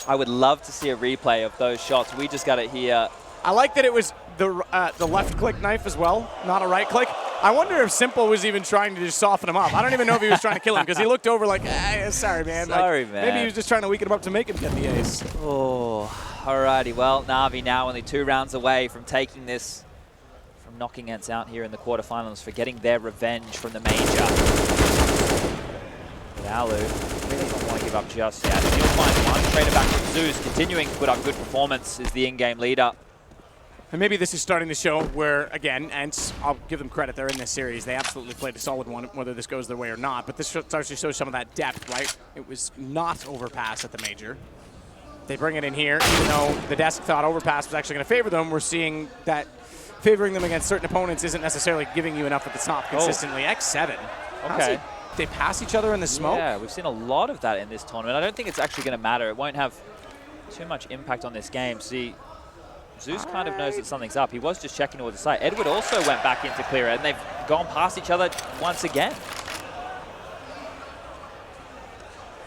I would love to see a replay of those shots. We just got it here. I like that it was the left click knife as well, not a right click. I wonder if Simple was even trying to just soften him up. I don't even know if he was trying to kill him, because he looked over like, sorry, man. Sorry, like, man. Maybe he was just trying to weaken him up to make him get the ace. Oh, alrighty. Well, Na'Vi now only 2 rounds away from taking this, from knocking ENCE out here in the quarterfinals, for getting their revenge from the Major. But Alu really doesn't want to give up just yet. He'll find one. Trader back to Zeus, continuing to put up good performance, is the in-game leader. And maybe this is starting to show where, again, ENCE, I'll give them credit, they're in this series. They absolutely played a solid one, whether this goes their way or not. But this starts to show some of that depth, right? It was not Overpass at the Major. They bring it in here, even though the desk thought Overpass was actually going to favor them. We're seeing that favoring them against certain opponents isn't necessarily giving you enough at the top consistently. X7. Okay. They pass each other in the smoke? Yeah, we've seen a lot of that in this tournament. I don't think it's actually going to matter. It won't have too much impact on this game. See, Zeus kind of knows that something's up. He was just checking towards the site. Edward also went back into clear, and they've gone past each other once again.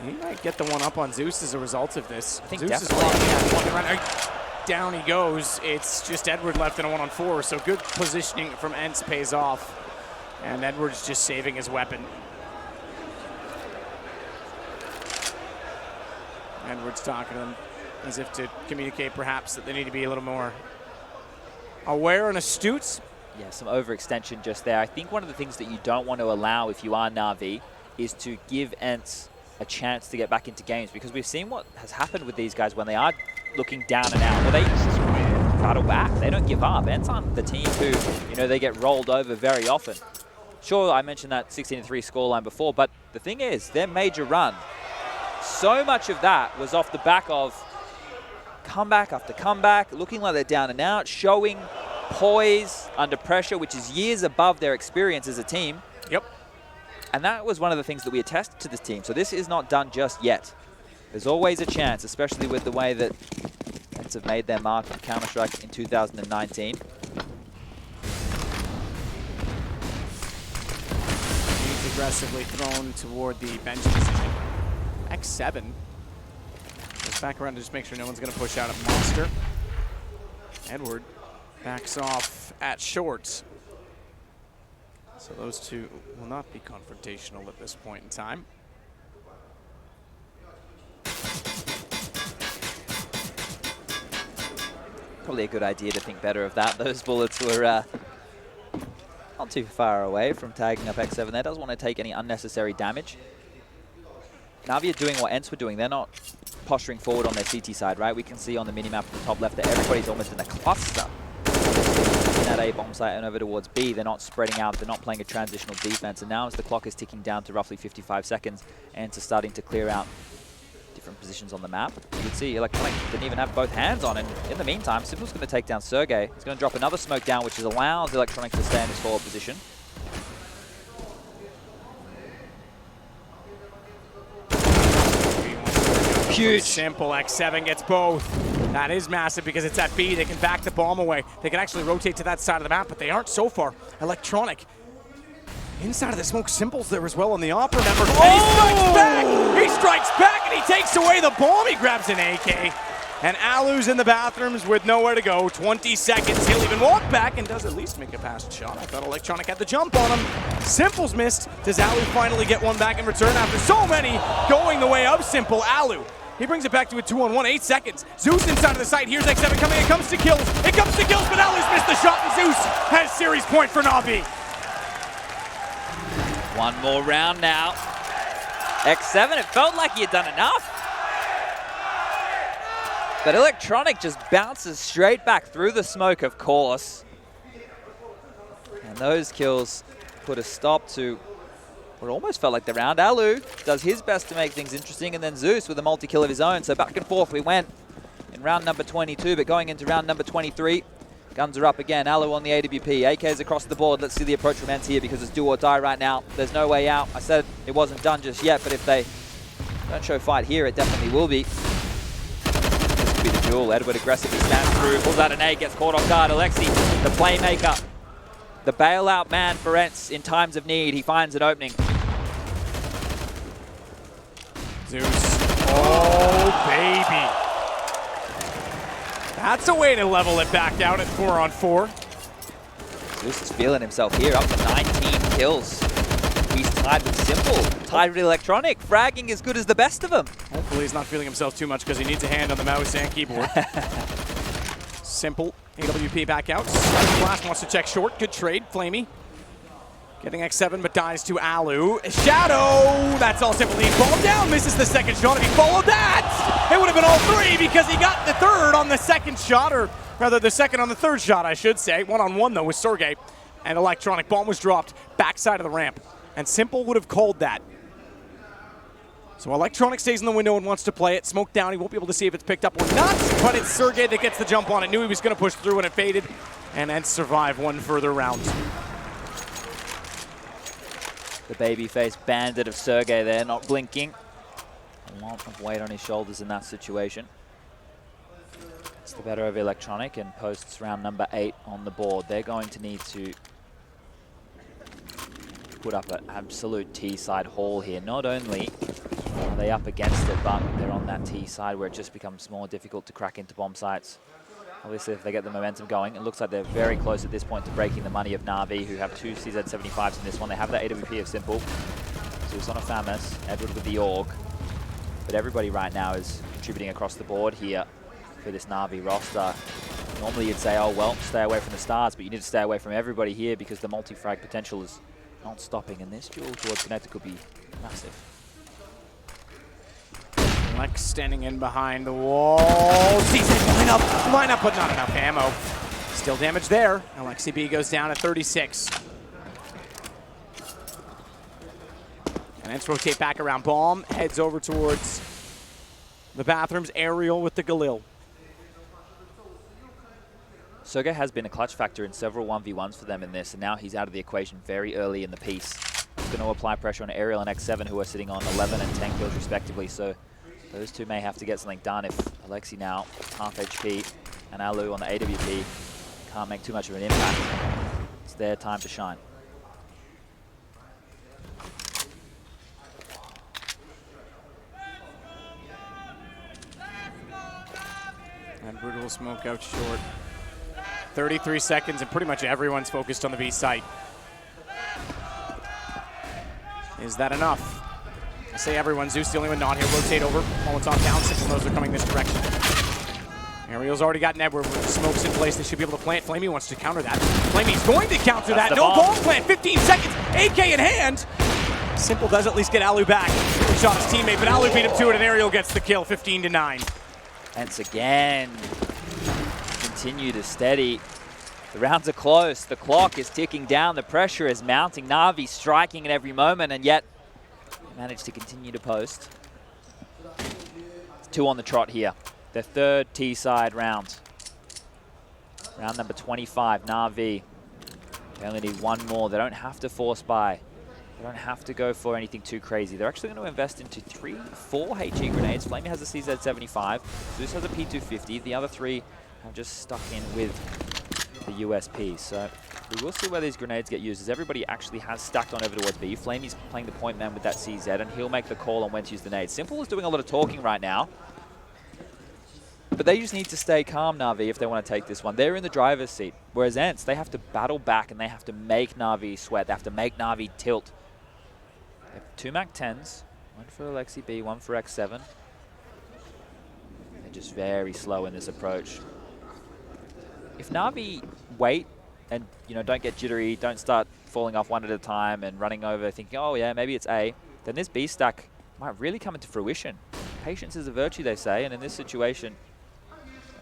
He might get the one up on Zeus as a result of this. I think Zeus definitely. is walking around. Down he goes. It's just Edward left in a 1-on-4, so good positioning from ENCE pays off. And Edward's just saving his weapon. Edward's talking to them as if to communicate perhaps that they need to be a little more aware and astute. Yeah, some overextension just there. I think one of the things that you don't want to allow if you are Na'Vi is to give ENCE a chance to get back into games, because we've seen what has happened with these guys when they are looking down and out. Well, they battle back. They don't give up. ENCE aren't the team who, you know, they get rolled over very often. Sure, I mentioned that 16-3 scoreline before, but the thing is, their major run, so much of that was off the back of comeback after comeback, looking like they're down and out, showing poise under pressure, which is years above their experience as a team. Yep. And that was one of the things that we attested to this team. So this is not done just yet. There's always a chance, especially with the way that ENCE have made their mark in Counter-Strike in 2019. He's aggressively thrown toward the bench position. X7 goes back around to just make sure no one's going to push out a monster. Edward backs off at short. So those two will not be confrontational at this point in time. Probably a good idea to think better of that. Those bullets were not too far away from tagging up X7 there. Doesn't want to take any unnecessary damage. Na'Vi are doing what ENCE were doing. They're not posturing forward on their CT side, right? We can see on the minimap in the top left that everybody's almost in a cluster. That A bomb site and over towards B, they're not spreading out, they're not playing a transitional defense, and now as the clock is ticking down to roughly 55 seconds, ENCE are starting to clear out different positions on the map. You can see Electronic didn't even have both hands on, and in the meantime, Simple's going to take down Sergey. He's going to drop another smoke down, which allows Electronic to stay in his forward position. Huge. Simple. X7 gets both. That is massive because it's at B. They can back the bomb away. They can actually rotate to that side of the map, but they aren't so far. Electronic inside of the smoke. Simple's there as well on the op, remember. Oh! And he strikes back! He strikes back and he takes away the bomb. He grabs an AK. And Alu's in the bathrooms with nowhere to go. 20 seconds. He'll even walk back and does at least make a passed shot. I thought Electronic had the jump on him. Simple's missed. Does Alu finally get one back in return after so many going the way of Simple? Alu. He brings it back to a 2-on-1, 8 seconds. Zeus inside of the site. Here's X7 coming. It comes to kills. It comes to kills, but Alu's missed the shot, and Zeus has series point for Na'Vi. One more round now. X7, it felt like he had done enough. But Electronic just bounces straight back through the smoke, of course. And those kills put a stop to what almost felt like the round. Alu does his best to make things interesting, and then Zeus with a multi-kill of his own. So back and forth we went in round number 22, but going into round number 23, guns are up again. Alu on the AWP, AKs across the board. Let's see the approach from ENCE here because it's do or die right now. There's no way out. I said it wasn't done just yet, but if they don't show fight here, it definitely will be. This could be the duel. Edward aggressively stands through, pulls out an A, gets caught off guard. Alexi, the playmaker, the bailout man for ENCE in times of need. He finds an opening. Zeus. Oh, baby. That's a way to level it back out at 4-on-4. Zeus is feeling himself here, up to 19 kills. He's tied with Simple, tied with Electronic, fragging as good as the best of them. Hopefully he's not feeling himself too much because he needs a hand on the mouse and keyboard. Simple, AWP back out. Blast wants to check short, good trade, Flamey. Getting X7, but dies to Alu. Shadow! That's all Simple needs. Ball down, misses the second shot. If he followed that, it would have been all three because he got the third on the second shot, or rather the second on the third shot, I should say. 1-on-1 though with Sergey. And Electronic bomb was dropped backside of the ramp. And Simple would have called that. So Electronic stays in the window and wants to play it. Smoke down, he won't be able to see if it's picked up or not, but it's Sergey that gets the jump on it. Knew he was going to push through and it faded. And ENCE survive one further round. The babyface bandit of Sergey there, not blinking. A lot of weight on his shoulders in that situation. It's the better of Electronic and posts round number 8 on the board. They're going to need to put up an absolute T-side haul here. Not only are they up against it, but they're on that T-side where it just becomes more difficult to crack into bomb sites. Obviously, if they get the momentum going, it looks like they're very close at this point to breaking the money of Na'Vi, who have 2 CZ75s in this one. They have that AWP of Simple. Zeus on a Famas, Edward with the AUG. But everybody right now is contributing across the board here for this Na'Vi roster. Normally you'd say, oh, well, stay away from the stars, but you need to stay away from everybody here because the multi-frag potential is not stopping, and this duel towards Connector could be massive. Lex standing in behind the wall. CZ line up, but not enough ammo. Still damage there. LXCB goes down at 36. And ENCE rotate back around bomb, heads over towards the bathrooms. Aerial with the Galil. Sergey has been a clutch factor in several 1v1s for them in this, and now he's out of the equation very early in the piece. He's going to apply pressure on Aerial and X7, who are sitting on 11 and 10 kills respectively, so those two may have to get something done if Alexi now, half HP, and Alu on the AWP can't make too much of an impact. It's their time to shine. And brutal smoke out short. 33 seconds, and pretty much everyone's focused on the B site. Is that enough? I say everyone. Zeus the only one not here. Rotate over. Molotov down. Simple knows they're coming this direction. Aerial's already got Edward with the smokes in place. They should be able to plant. Flamey wants to counter that. Flamey's going to counter that. No bomb plant. 15 seconds. AK in hand. Simple does at least get Alu back. He shot his teammate, but Alu beat him to it, and Aerial gets the kill. 15-9. ENCE again. Continue to steady. The rounds are close. The clock is ticking down. The pressure is mounting. Na'Vi striking at every moment, and yet managed to continue to post. 2 on the trot here. Their third T-side round. Round number 25, Na'Vi. They only need one more. They don't have to force buy. They don't have to go for anything too crazy. They're actually going to invest into 4 HE grenades. Flamey has a CZ75. Zeus has a P250. The other 3 have just stuck in with the USP. So we will see where these grenades get used, as everybody actually has stacked on over towards B. Flamey's playing the point man with that CZ, and he'll make the call on when to use the nade. Simple is doing a lot of talking right now, but they just need to stay calm, Na'Vi, if they want to take this one. They're in the driver's seat, whereas ENCE, they have to battle back, and they have to make Na'Vi sweat. They have to make Na'Vi tilt. They have 2 MAC-10s, 1 for Alexi B, 1 for X7. They're just very slow in this approach. If Na'Vi wait and don't get jittery, don't start falling off one at a time and running over thinking, oh yeah, maybe it's A, then this B stack might really come into fruition. Patience is a virtue, they say, and in this situation,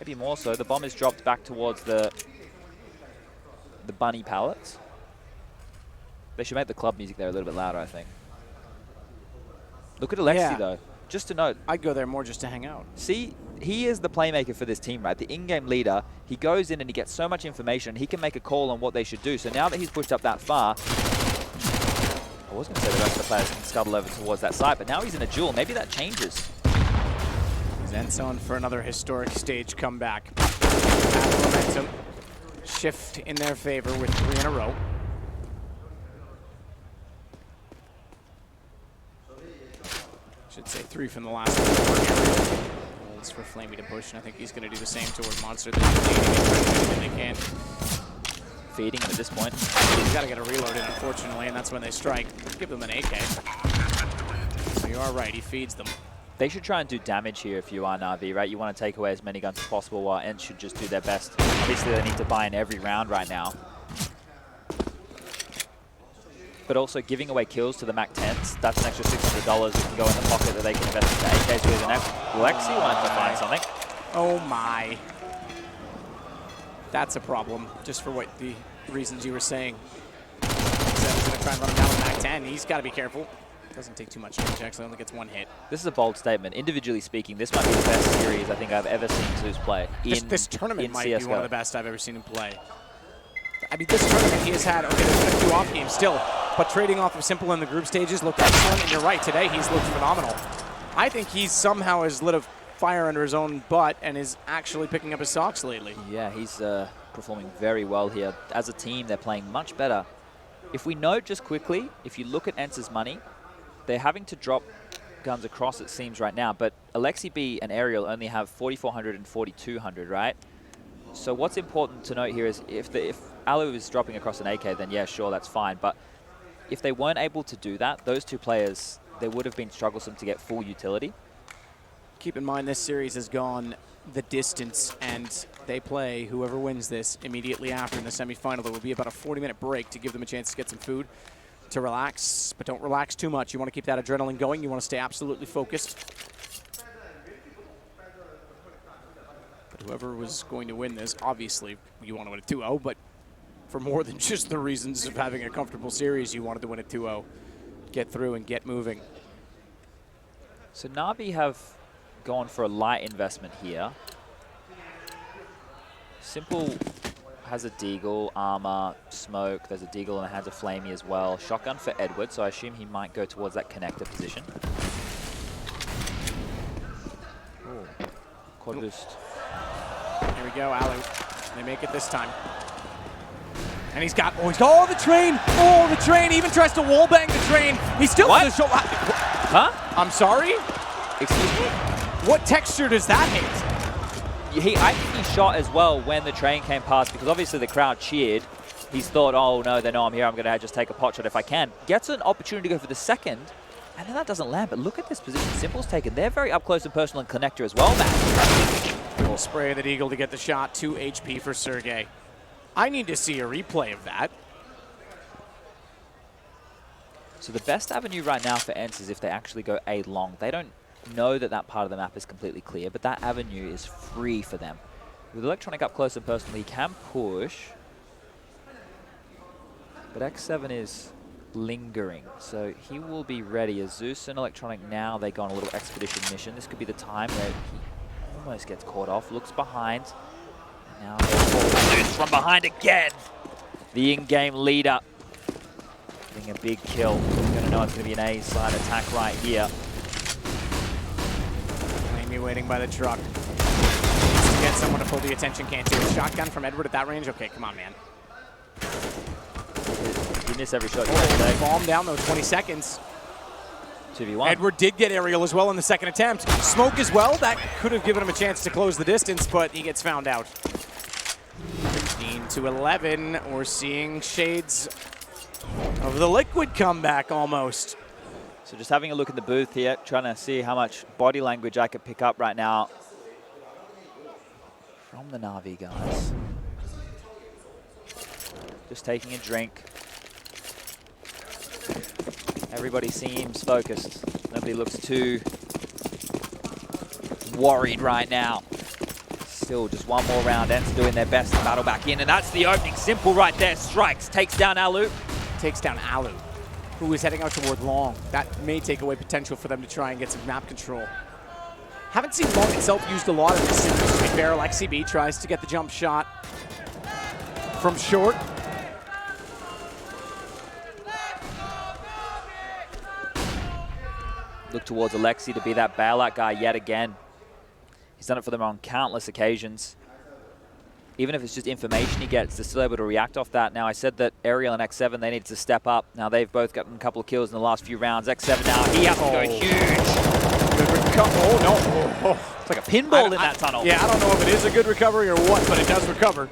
maybe more so. The bomb is dropped back towards the bunny pallets. They should make the club music there a little bit louder, I think. Look at Alexi though. Just to note, I'd go there more just to hang out. See, he is the playmaker for this team, right? The in-game leader. He goes in and he gets so much information. He can make a call on what they should do. So now that he's pushed up that far, I was going to say the rest of the players can scuttle over towards that site, but now he's in a duel. Maybe that changes. ENCE on for another historic stage comeback. Momentum shift in their favor with 3 in a row. Should say 3 from the last one. Holds for Flamey to push, and I think he's going to do the same towards Monster. They're they can. Feeding him at this point. He's got to get a reload in, unfortunately, and that's when they strike. Give them an AK. So you are right, he feeds them. They should try and do damage here if you are Na'Vi, right? You want to take away as many guns as possible, while ENCE should just do their best. Obviously, they need to buy in every round right now. But also giving away kills to the MAC-10s, that's an extra $600 that can go in the pocket that they can invest into AKs with. And Alexi wanted to find something. Oh my. That's a problem, just for what the reasons you were saying. He's going to try and run him down with MAC-10. He's got to be careful. Doesn't take too much damage, actually only gets 1 hit. This is a bold statement. Individually speaking, this might be the best series I think I've ever seen Zeus play. This tournament might be one of the best I've ever seen him play. I mean, this tournament he has had, okay, there's been a few off games still, but trading off of Simple in the group stages looked excellent, and you're right, today he's looked phenomenal. I think he somehow has lit a fire under his own butt and is actually picking up his socks lately. Yeah, he's performing very well here. As a team, they're playing much better. If we note just quickly, if you look at ENCE's money, they're having to drop guns across, it seems, right now, but Alexi B and Aerial only have 4,400 and 4,200, right? So what's important to note here is if Alu is dropping across an AK, then yeah, sure, that's fine. But if they weren't able to do that, those two players, they would have been strugglesome to get full utility. Keep in mind, this series has gone the distance, and they play whoever wins this immediately after in the semifinal. There will be about a 40-minute break to give them a chance to get some food, to relax, but don't relax too much. You want to keep that adrenaline going. You want to stay absolutely focused. But whoever was going to win this, obviously, you want to win it 2-0, but for more than just the reasons of having a comfortable series, you wanted to win it 2-0. Get through and get moving. So Na'Vi have gone for a light investment here. Simple has a Deagle, armor, smoke. There's a Deagle in the hands of Flamey as well. Shotgun for Edward, so I assume he might go towards that connector position. Oh, quad boost. Here we go, Alu. They make it this time. And he's got, oh, the train! Oh, the train! He even tries to wallbang the train. He still does show. Huh? I'm sorry? Excuse me? What texture does that hit? I think he shot as well when the train came past, because obviously the crowd cheered. He's thought, oh no, they know I'm here, I'm going to just take a pot shot if I can. Gets an opportunity to go for the second, and then that doesn't land. But look at this position Simple's taken. They're very up close and personal and connector as well, man. We'll spray the Deagle to get the shot. 2 HP for Sergey. I need to see a replay of that. So the best avenue right now for ENCE is if they actually go A long. They don't know that that part of the map is completely clear, but that avenue is free for them. With Electronic up close and personal, he can push, but X7 is lingering, so he will be ready. As Zeus and Electronic now, they go on a little expedition mission. This could be the time where he almost gets caught off, looks behind, and now Zeus from behind again. The in-game leader getting a big kill. You're going to know it's going to be an A-side attack right here. Waiting by the truck. Needs to get someone to pull the attention, can't do it. Shotgun from Edward at that range? Okay, come on, man. You miss every shot. Bomb down, though, 20 seconds. 2v1. Edward did get aerial as well in the second attempt. Smoke as well. That could have given him a chance to close the distance, but he gets found out. 15-11. We're seeing shades of the Liquid comeback almost. So just having a look at the booth here, trying to see how much body language I could pick up right now from the Na'Vi guys. Just taking a drink. Everybody seems focused. Nobody looks too worried right now. Still just one more round. ENCE doing their best to battle back in, and that's the opening. Simple right there. Strikes, takes down Alu. Takes down Alu, who is heading out toward long. That may take away potential for them to try and get some map control. Haven't seen long itself used a lot in this series, to be fair. Alexi B tries to get the jump shot from short. Look towards Alexi to be that bailout guy yet again. He's done it for them on countless occasions. Even if it's just information he gets, they're still able to react off that. Now, I said that Aerial and X7, they need to step up. Now, they've both gotten a couple of kills in the last few rounds. X7 now, he has to go huge. Good recovery. It's like a pinball in that tunnel. Yeah, I don't know if it is a good recovery or what, but it does recover.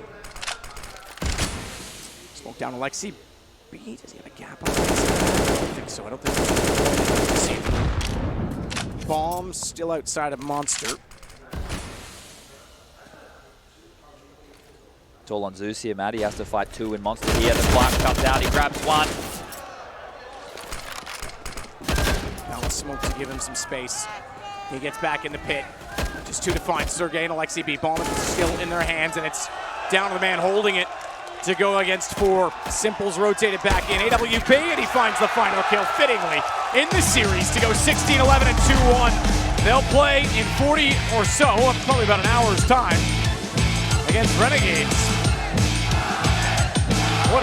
Smoke down Alexi B. Does he have a gap on this? I don't think so. I don't think so. Bomb still outside of Monster. It's all on Zeus here, Matt. He has to fight 2 in Monster here. The flash comes out. He grabs 1. Now let's smoke to give him some space. He gets back in the pit. Just 2 to find. Sergey and Alexi B. Bomb is still in their hands, and it's down to the man holding it to go against 4. Simple's rotated back in. AWP, and he finds the final kill fittingly in the series to go 16-11 and 2-1. They'll play in 40 or so, probably about an hour's time, against Renegades.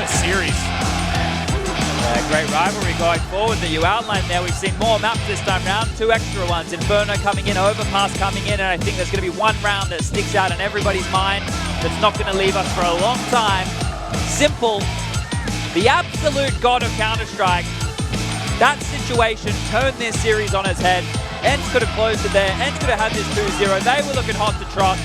a series. Yeah, great rivalry going forward that you outlined there. We've seen more maps this time round, 2 extra ones. Inferno coming in, Overpass coming in, and I think there's going to be one round that sticks out in everybody's mind that's not going to leave us for a long time. Simple, the absolute god of Counter-Strike. That situation turned this series on its head. ENCE could have closed it there. ENCE could have had this 2-0. They were looking hot to trot.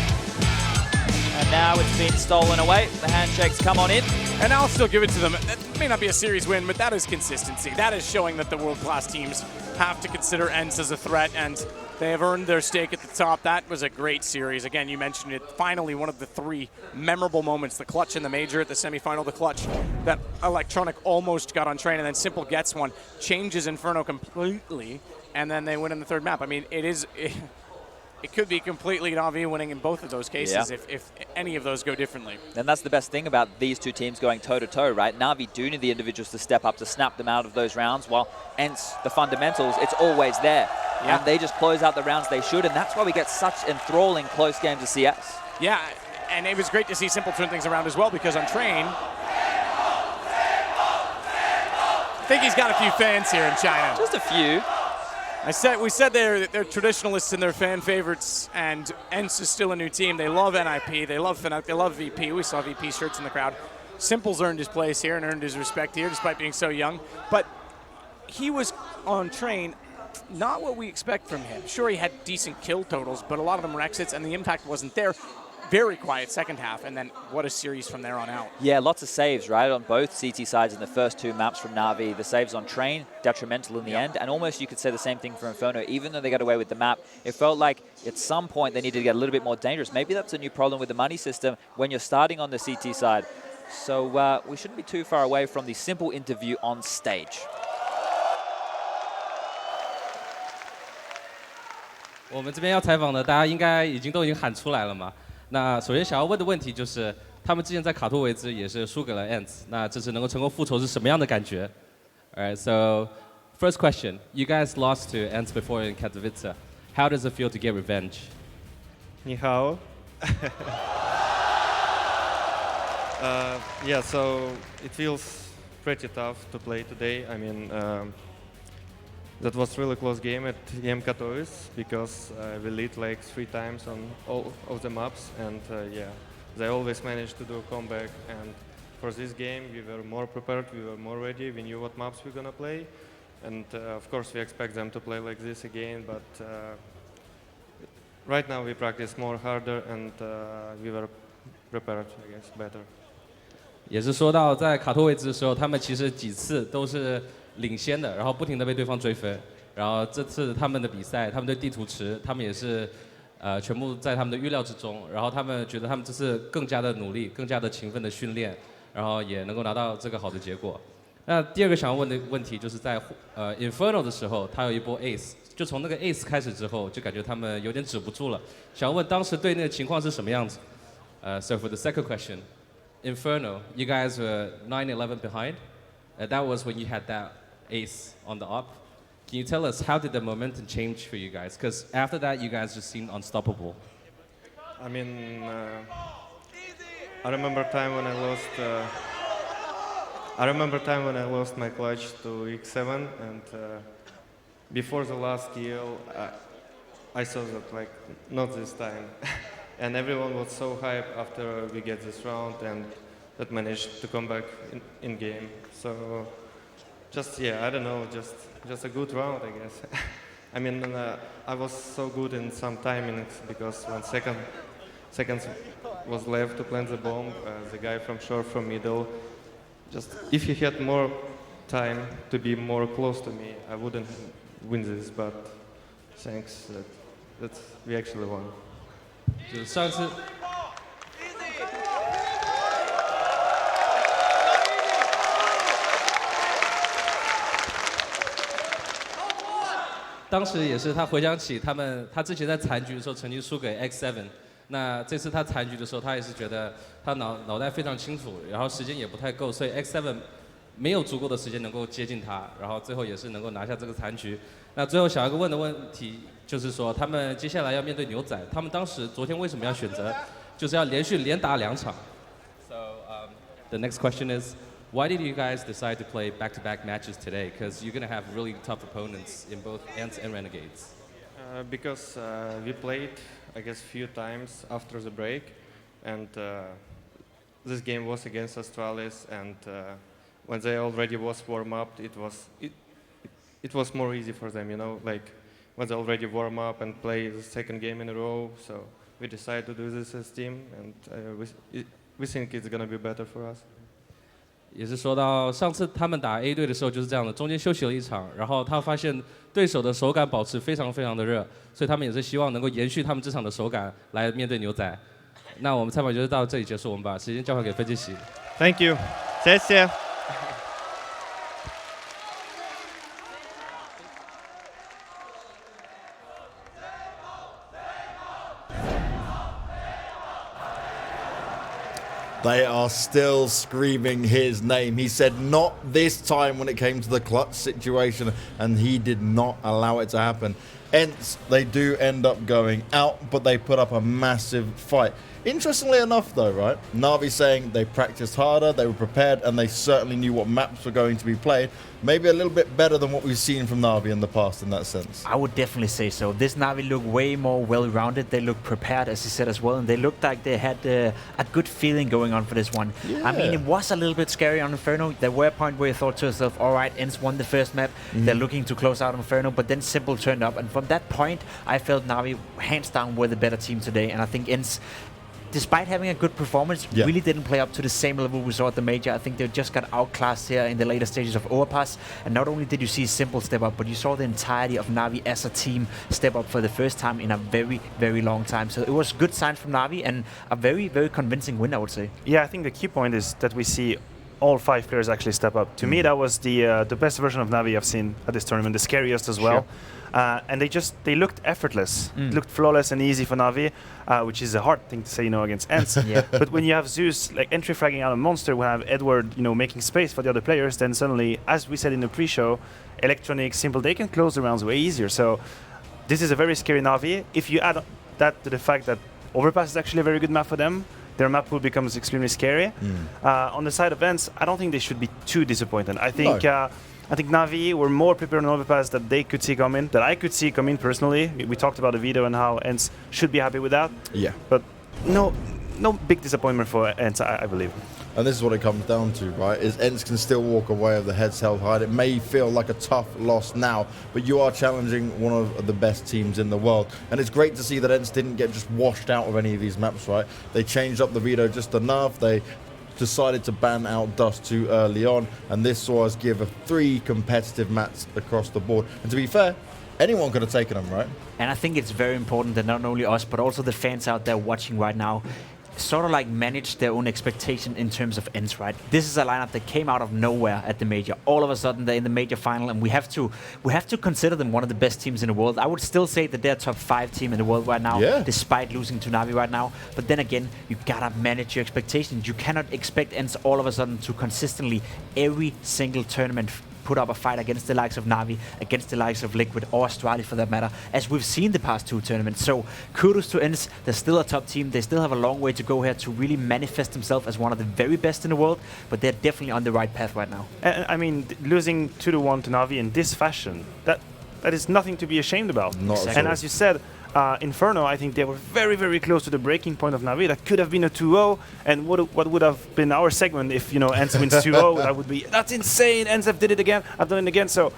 And now it's been stolen away. The handshakes come on in. And I'll still give it to them. That may not be a series win, but that is consistency. That is showing that the world-class teams have to consider ENCE as a threat, and they have earned their stake at the top. That was a great series. Again, you mentioned it. Finally, one of the 3 memorable moments. The clutch in the major at the semifinal, the clutch that Electronic almost got on train, and then Simple gets one, changes Inferno completely, and then they win in the 3rd map. I mean, it could be completely Na'Vi winning in both of those cases if any of those go differently. And that's the best thing about these 2 teams going toe-to-toe, right? Na'Vi do need the individuals to step up to snap them out of those rounds, while ENCE, the fundamentals, it's always there. Yeah. And they just close out the rounds they should, and that's why we get such enthralling close games of CS. Yeah, and it was great to see Simple turn things around as well, because on Train, I think he's got a few fans here in China. Just a few. We said they're traditionalists and they're fan favorites, and ENCE is still a new team. They love NIP, they love Fnatic, they love VP. We saw VP shirts in the crowd. Simple's earned his place here and earned his respect here, despite being so young. But he was on Train, not what we expect from him. Sure, he had decent kill totals, but a lot of them were exits, and the impact wasn't there. Very quiet second half, and then what a series from there on out. Yeah, lots of saves, right, on both CT sides in the first 2 maps from Na'Vi. The saves on Train, detrimental in the end, and almost you could say the same thing for Inferno. Even though they got away with the map, it felt like at some point they needed to get a little bit more dangerous. Maybe that's a new problem with the money system when you're starting on the CT side. So we shouldn't be too far away from the Simple interview on stage. 我们这边要采访的，大家应该都已经喊出来了嘛。那首先想要问的问题就是，他们之前在卡托维兹也是输给了 ENCE， 那这次能够成功复仇是什么样的感觉 ？Alright, so first question, you guys lost to ENCE before in Katowice. How does it feel to get revenge? 你好。Yeah, so it feels pretty tough to play today. I mean, that was really close game at EM Katowice because we lead like 3 times on all of the maps, and yeah, they always managed to do a comeback. And for this game, we were more prepared, we were more ready, we knew what maps we're gonna play, and of course we expect them to play like this again. But right now we practice more harder, and we were prepared, I guess, better. 也是说到在卡托维兹的时候，他们其实几次都是领先的，然后不停地被对方追分。然后这次他们的比赛，他们对地图池，他们也是全部在他们的预料之中。然后他们觉得他们这次更加的努力，更加的勤奋的训练，然后也能够拿到这个好的结果。那第二个想要问的问题就是在Inferno 的时候，他有一波 Ace， 就从那个 Ace 开始之后，就感觉他们有点止不住了。想要问当时对那个情况是什么样子？So for the second question, Inferno, you guys were 9-11 behind. That was when you had that ace on the up. Can you tell us how did the momentum change for you guys? Because after that, you guys just seemed unstoppable. I mean, I remember time when I lost my clutch to X7, and before the last kill, I saw that like not this time. And everyone was so hyped after we get this round and that managed to come back in game. So just, yeah, I don't know, just a good round, I guess. I mean, I was so good in some timings because 1 seconds was left to plant the bomb. The guy from short, from middle, just if he had more time to be more close to me, I wouldn't win this, but thanks that we actually won. 就是上次，当时也是他回想起他之前在残局的时候曾经输给 X7， 那这次他残局的时候，他也是觉得他脑袋非常清楚，然后时间也不太够，所以 X7 没有足够的时间能够接近他，然后最后也是能够拿下这个残局。那最后想要问的问题就是说，他们接下来要面对牛仔，他们当时昨天为什么要选择就是要连打2场 ？So the next question is, Why did you guys decide to play back-to-back matches today? Because you're going to have really tough opponents in both ENCE and Renegades. Because we played, I guess, few times after the break, and this game was against Australis, and when they already was warm up, it was more easy for them, you know, like when they already warm up and play the second game in a row. So we decided to do this as team, and we think it's gonna be better for us. 也是说到上次他们打 A 队的时候就是这样的，中间休息了一场，然后他发现对手的手感保持非常非常的热，所以他们也是希望能够延续他们这场的手感来面对牛仔。那我们采访就到这里结束，我们把时间交还给分析席。Thank you，谢谢。They are still screaming his name. He said not this time when it came to the clutch situation, and he did not allow it to happen. ENCE, they do end up going out, but they put up a massive fight. Interestingly enough, though, right, Na'Vi saying they practiced harder, they were prepared, and they certainly knew what maps were going to be played. Maybe a little bit better than what we've seen from Na'Vi in the past in that sense. I would definitely say so. This Na'Vi looked way more well-rounded. They looked prepared, as you said as well, and they looked like they had a good feeling going on for this one. Yeah. I mean, it was a little bit scary on Inferno. There were a point where you thought to yourself, all right, ENCE won the first map. They're looking to close out Inferno, but then Simple turned up, and from that point, I felt Na'Vi hands down were the better team today, and I think ENCE, despite having a good performance, really didn't play up to the same level we saw at the major. I think they just got outclassed here in the later stages of Overpass. And not only did you see Simple step up, but you saw the entirety of Na'Vi as a team step up for the first time in a very, very long time. So it was good signs from Na'Vi and a very, very convincing win, I would say. Yeah, I think the key point is that we see all 5 players actually step up. To me, that was the best version of Na'Vi I've seen at this tournament, the scariest as well. And they looked effortless, looked flawless and easy for Na'Vi, which is a hard thing to say, against ENCE. But when you have Zeus like entry fragging out a monster, when you have Edward, making space for the other players, then suddenly, as we said in the pre-show, Electronic, Simple, they can close the rounds way easier. So this is a very scary Na'Vi. If you add that to the fact that Overpass is actually a very good map for them, their map pool becomes extremely scary. On the side of ENCE, I don't think they should be too disappointed. I think Na'Vi were more prepared on Overpass that they could see coming, that I could see coming personally. We talked about the video and how ENCE should be happy with that. Yeah. But no big disappointment for ENCE, I believe. And this is what it comes down to, right, is ENCE can still walk away with the heads held high. It may feel like a tough loss now, but you are challenging one of the best teams in the world. And it's great to see that ENCE didn't get just washed out of any of these maps, right? They changed up the veto just enough. They decided to ban out Dust too early on, and this saw us give 3 competitive maps across the board. And to be fair, anyone could have taken them, right? And I think it's very important that not only us, but also the fans out there watching right now sort of like manage their own expectation in terms of ENCE, right? This is a lineup that came out of nowhere at the major. All of a sudden, they're in the major final, and we have to consider them one of the best teams in the world. I would still say that they're top 5 team in the world right now, despite losing to Na'Vi right now. But then again, you gotta manage your expectations. You cannot expect ENCE all of a sudden to consistently every single tournament put up a fight against the likes of Na'Vi, against the likes of Liquid or Astralis for that matter, as we've seen the past 2 tournaments. So kudos to ENCE. They're still a top team. They still have a long way to go here to really manifest themselves as one of the very best in the world, but they're definitely on the right path right now. I mean, losing 2-1 to Na'Vi in this fashion, that is nothing to be ashamed about. And as you said, Inferno, I think they were very, very close to the breaking point of Na'Vi. That could have been a 2-0, and what would have been our segment if ENCE wins 2-0? That would be, that's insane. ENCE did it again. I've done it again. So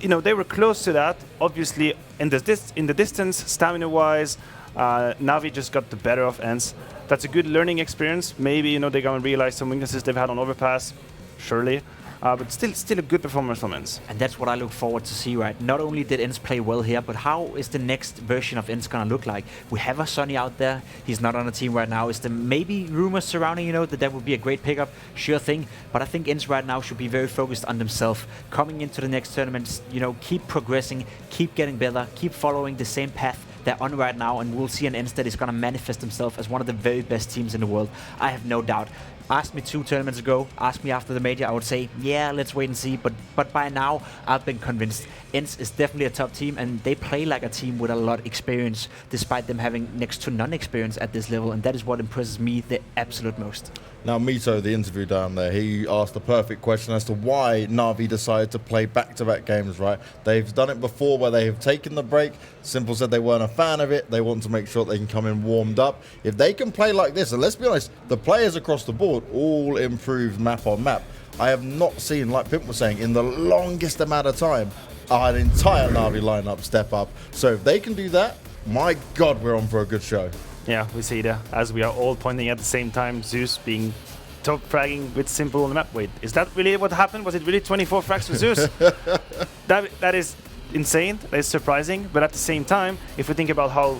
they were close to that. Obviously, in the distance, stamina-wise, Na'Vi just got the better of ENCE. That's a good learning experience. Maybe they're gonna realize some weaknesses they've had on Overpass. Surely. But still a good performance from ENCE. And that's what I look forward to see, right? Not only did ENCE play well here, but how is the next version of ENCE going to look like? We have a Sonny out there. He's not on the team right now. Is there maybe rumors surrounding, that would be a great pickup? Sure thing. But I think ENCE right now should be very focused on themselves. Coming into the next tournament, keep progressing, keep getting better, keep following the same path they're on right now, and we'll see an ENCE that is going to manifest himself as one of the very best teams in the world. I have no doubt. Asked me 2 tournaments ago, asked me after the major, I would say, yeah, let's wait and see. But by now, I've been convinced ENCE is definitely a top team, and they play like a team with a lot of experience, despite them having next to none experience at this level, and that is what impresses me the absolute most. Now, Mito, the interview down there, he asked the perfect question as to why Na'Vi decided to play back-to-back games, right? They've done it before where they have taken the break. Simple said they weren't a fan of it. They want to make sure they can come in warmed up. If they can play like this, and let's be honest, the players across the board all improved map on map. I have not seen, like Pimp was saying, in the longest amount of time, an entire Na'Vi lineup step up. So if they can do that, my God, we're on for a good show. Yeah, we see that as we are all pointing at the same time. Zeus being top fragging with Simple on the map. Wait, is that really what happened? Was it really 24 frags for Zeus? That is insane. That is surprising. But at the same time, if we think about how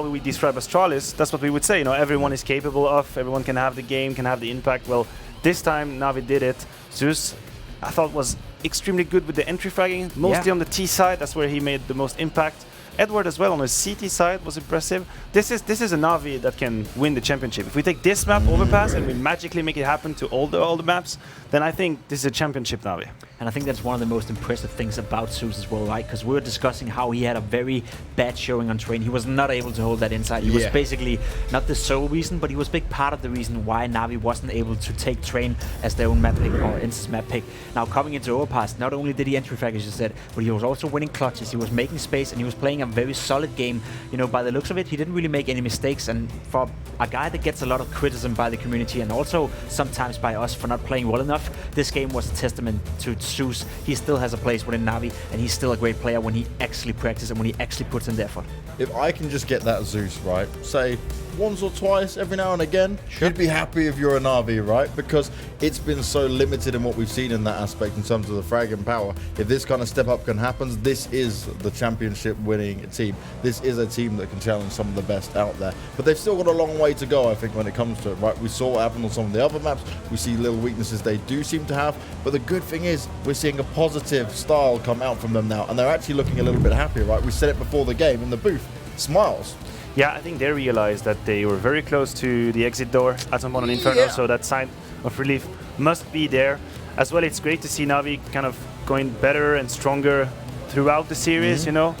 we describe Astralis, that's what we would say. You know, everyone is capable of. Everyone can have the game, can have the impact. Well, this time Na'Vi did it. Zeus, I thought, was extremely good with the entry fragging, mostly on the T side. That's where he made the most impact. Edward as well on the CT side was impressive. This is a Na'Vi that can win the championship. If we take this map, Overpass, and we magically make it happen to all the maps, then I think this is a championship Na'Vi. And I think that's one of the most impressive things about Zeus as well, right? Because we were discussing how he had a very bad showing on train. He was not able to hold that inside. He was basically not the sole reason, but he was a big part of the reason why Na'Vi wasn't able to take train as their own map pick or ENCE's map pick. Now coming into Overpass, not only did he entry frag, as you said, but he was also winning clutches. He was making space and he was playing a very solid game. You know, by the looks of it, he didn't really make any mistakes. And for a guy that gets a lot of criticism by the community and also sometimes by us for not playing well enough, this game was a testament to Zeus. He still has a place within Na'Vi, and he's still a great player when he actually practices and when he actually puts in the effort. If I can just get that Zeus, right, say once or twice every now and again, you'd be happy if you're a Na'Vi, right? Because it's been so limited in what we've seen in that aspect in terms of the fragging power. If this kind of step up can happen, this is the championship winning team. This is a team that can challenge some of the best out there. But they've still got a long way to go, I think, when it comes to it, right? We saw what happened on some of the other maps. We see little weaknesses they do seem to have. But the good thing is we're seeing a positive style come out from them now. And they're actually looking a little bit happier, right? We said it before the game in the booth. Smiles. Yeah, I think they realized that they were very close to the exit door at some point on Inferno, so that sign of relief must be there. As well, it's great to see Na'Vi kind of going better and stronger throughout the series, you know,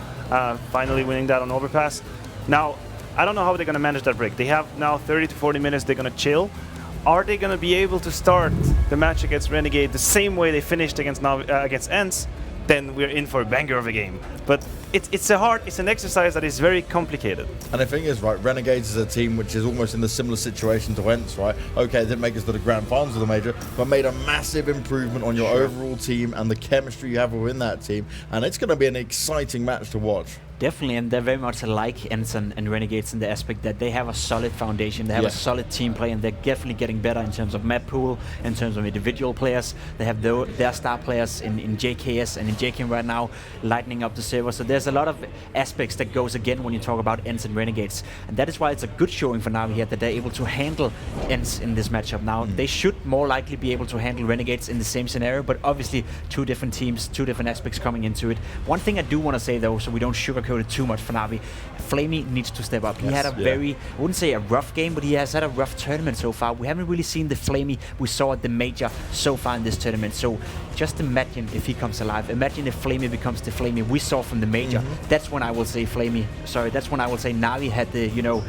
finally winning that on Overpass. Now, I don't know how they're going to manage that break. They have now 30 to 40 minutes, they're going to chill. Are they going to be able to start the match against Renegade the same way they finished against ENCE? Then we're in for a banger of a game. But it's an exercise that is very complicated. And the thing is, right, Renegades is a team which is almost in the similar situation to ENCE, right? Okay, they didn't make it to the grand finals of the major, but made a massive improvement on your overall team and the chemistry you have within that team. And it's going to be an exciting match to watch. Definitely, and they're very much alike ENCE and Renegades in the aspect that they have a solid foundation, they have a solid team play, and they're definitely getting better in terms of map pool, in terms of individual players. They have their star players in JKS and in JKM right now, lightening up the server. So there's a lot of aspects that goes again when you talk about ENCE and Renegades. And that is why it's a good showing for Na'Vi here, that they're able to handle ENCE in this matchup. Now, they should more likely be able to handle Renegades in the same scenario, but obviously two different teams, two different aspects coming into it. One thing I do want to say though, so we don't sugarcoat it too much for Na'Vi, Flamey needs to step up. He had a very, I wouldn't say a rough game, but he has had a rough tournament so far. We haven't really seen the Flamey we saw at the major so far in this tournament. So just imagine if he comes alive. Imagine if Flamey becomes the Flamey we saw from the major. That's when I will say that's when I will say Na'Vi had the, you know,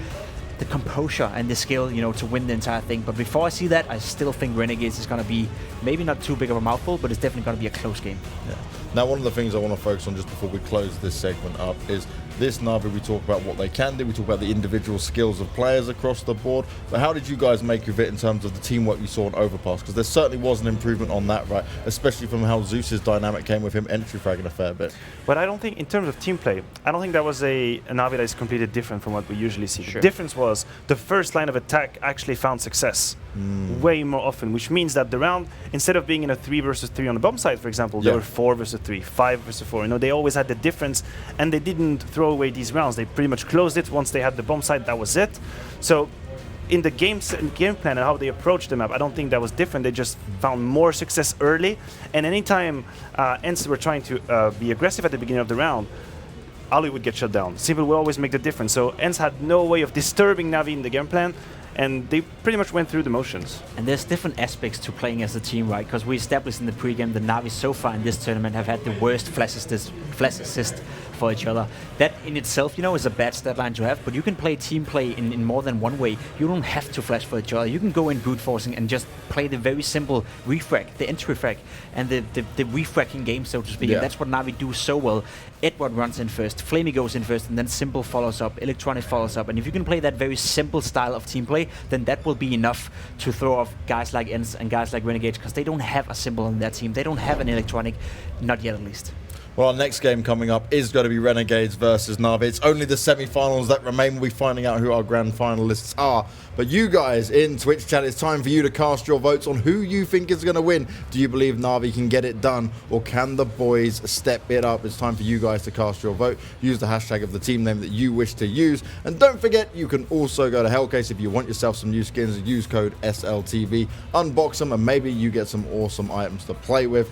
the composure and the skill, you know, to win the entire thing. But before I see that, I still think Renegades is going to be maybe not too big of a mouthful, but it's definitely going to be a close game. Yeah. Now, one of the things I want to focus on just before we close this segment up is this Na'Vi, we talk about what they can do, we talk about the individual skills of players across the board, but how did you guys make of it in terms of the teamwork you saw in Overpass? Because there certainly was an improvement on that, right? Especially from how Zeus's dynamic came with him entry fragging a fair bit. But I don't think, in terms of team play, I don't think that was a Na'Vi that is completely different from what we usually see. The difference was the first line of attack actually found success way more often, which means that the round, instead of being in a 3 versus 3 on the bomb side, for example, they were 4 versus 3, 5 versus 4. You know, they always had the difference, and they didn't throw away these rounds. They pretty much closed it once they had the bomb side. That was it. So in the game plan and how they approached the map, I don't think that was different. They just found more success early, and anytime ENCE were trying to be aggressive at the beginning of the round, Ali would get shut down. Simple will always make the difference. So ENCE had no way of disturbing Na'Vi in the game plan, and they pretty much went through the motions. And there's different aspects to playing as a team, right? Because we established in the pregame that Na'Vi so far in this tournament have had the worst flash assist for each other. That in itself, you know, is a bad stat line to have, but you can play team play in more than one way. You don't have to flash for each other. You can go in brute forcing and just play the very simple refrag, the entry frag, and the refragging game, so to speak. Yeah. And that's what Na'Vi do so well. Edward runs in first, Flamey goes in first, and then Simple follows up, Electronic follows up. And if you can play that very simple style of team play, then that will be enough to throw off guys like ENCE and guys like Renegades, because they don't have a Simple on their team. They don't have an Electronic, not yet at least. Well, our next game coming up is going to be Renegades versus Na'Vi. It's only the semi-finals that remain. We'll be finding out who our grand finalists are. But you guys in Twitch chat, it's time for you to cast your votes on who you think is going to win. Do you believe Na'Vi can get it done, or can the boys step it up? It's time for you guys to cast your vote. Use the hashtag of the team name that you wish to use. And don't forget, you can also go to Hellcase if you want yourself some new skins. Use code SLTV, unbox them, and maybe you get some awesome items to play with.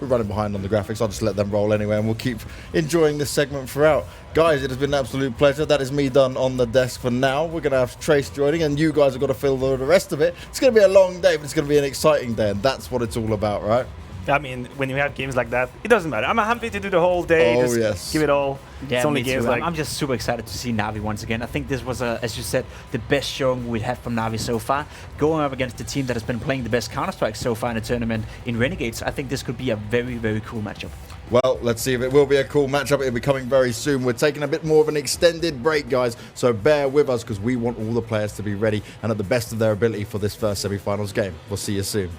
We're running behind on the graphics. I'll just let them roll anyway, and we'll keep enjoying this segment throughout. Guys, it has been an absolute pleasure. That is me done on the desk for now. We're going to have Trace joining, and you guys have got to fill the rest of it. It's going to be a long day, but it's going to be an exciting day, and that's what it's all about, right? I mean, when you have games like that, it doesn't matter. I'm happy to do the whole day. Oh, just yes. give it all. Yeah, it's only me games too. like I'm just super excited to see Na'Vi once again. I think this was, as you said, the best showing we've had from Na'Vi so far. Going up against the team that has been playing the best Counter-Strike so far in the tournament in Renegades, I think this could be a very, very cool matchup. Well, let's see if it will be a cool matchup. It'll be coming very soon. We're taking a bit more of an extended break, guys, so bear with us because we want all the players to be ready and at the best of their ability for this first semi-finals game. We'll see you soon.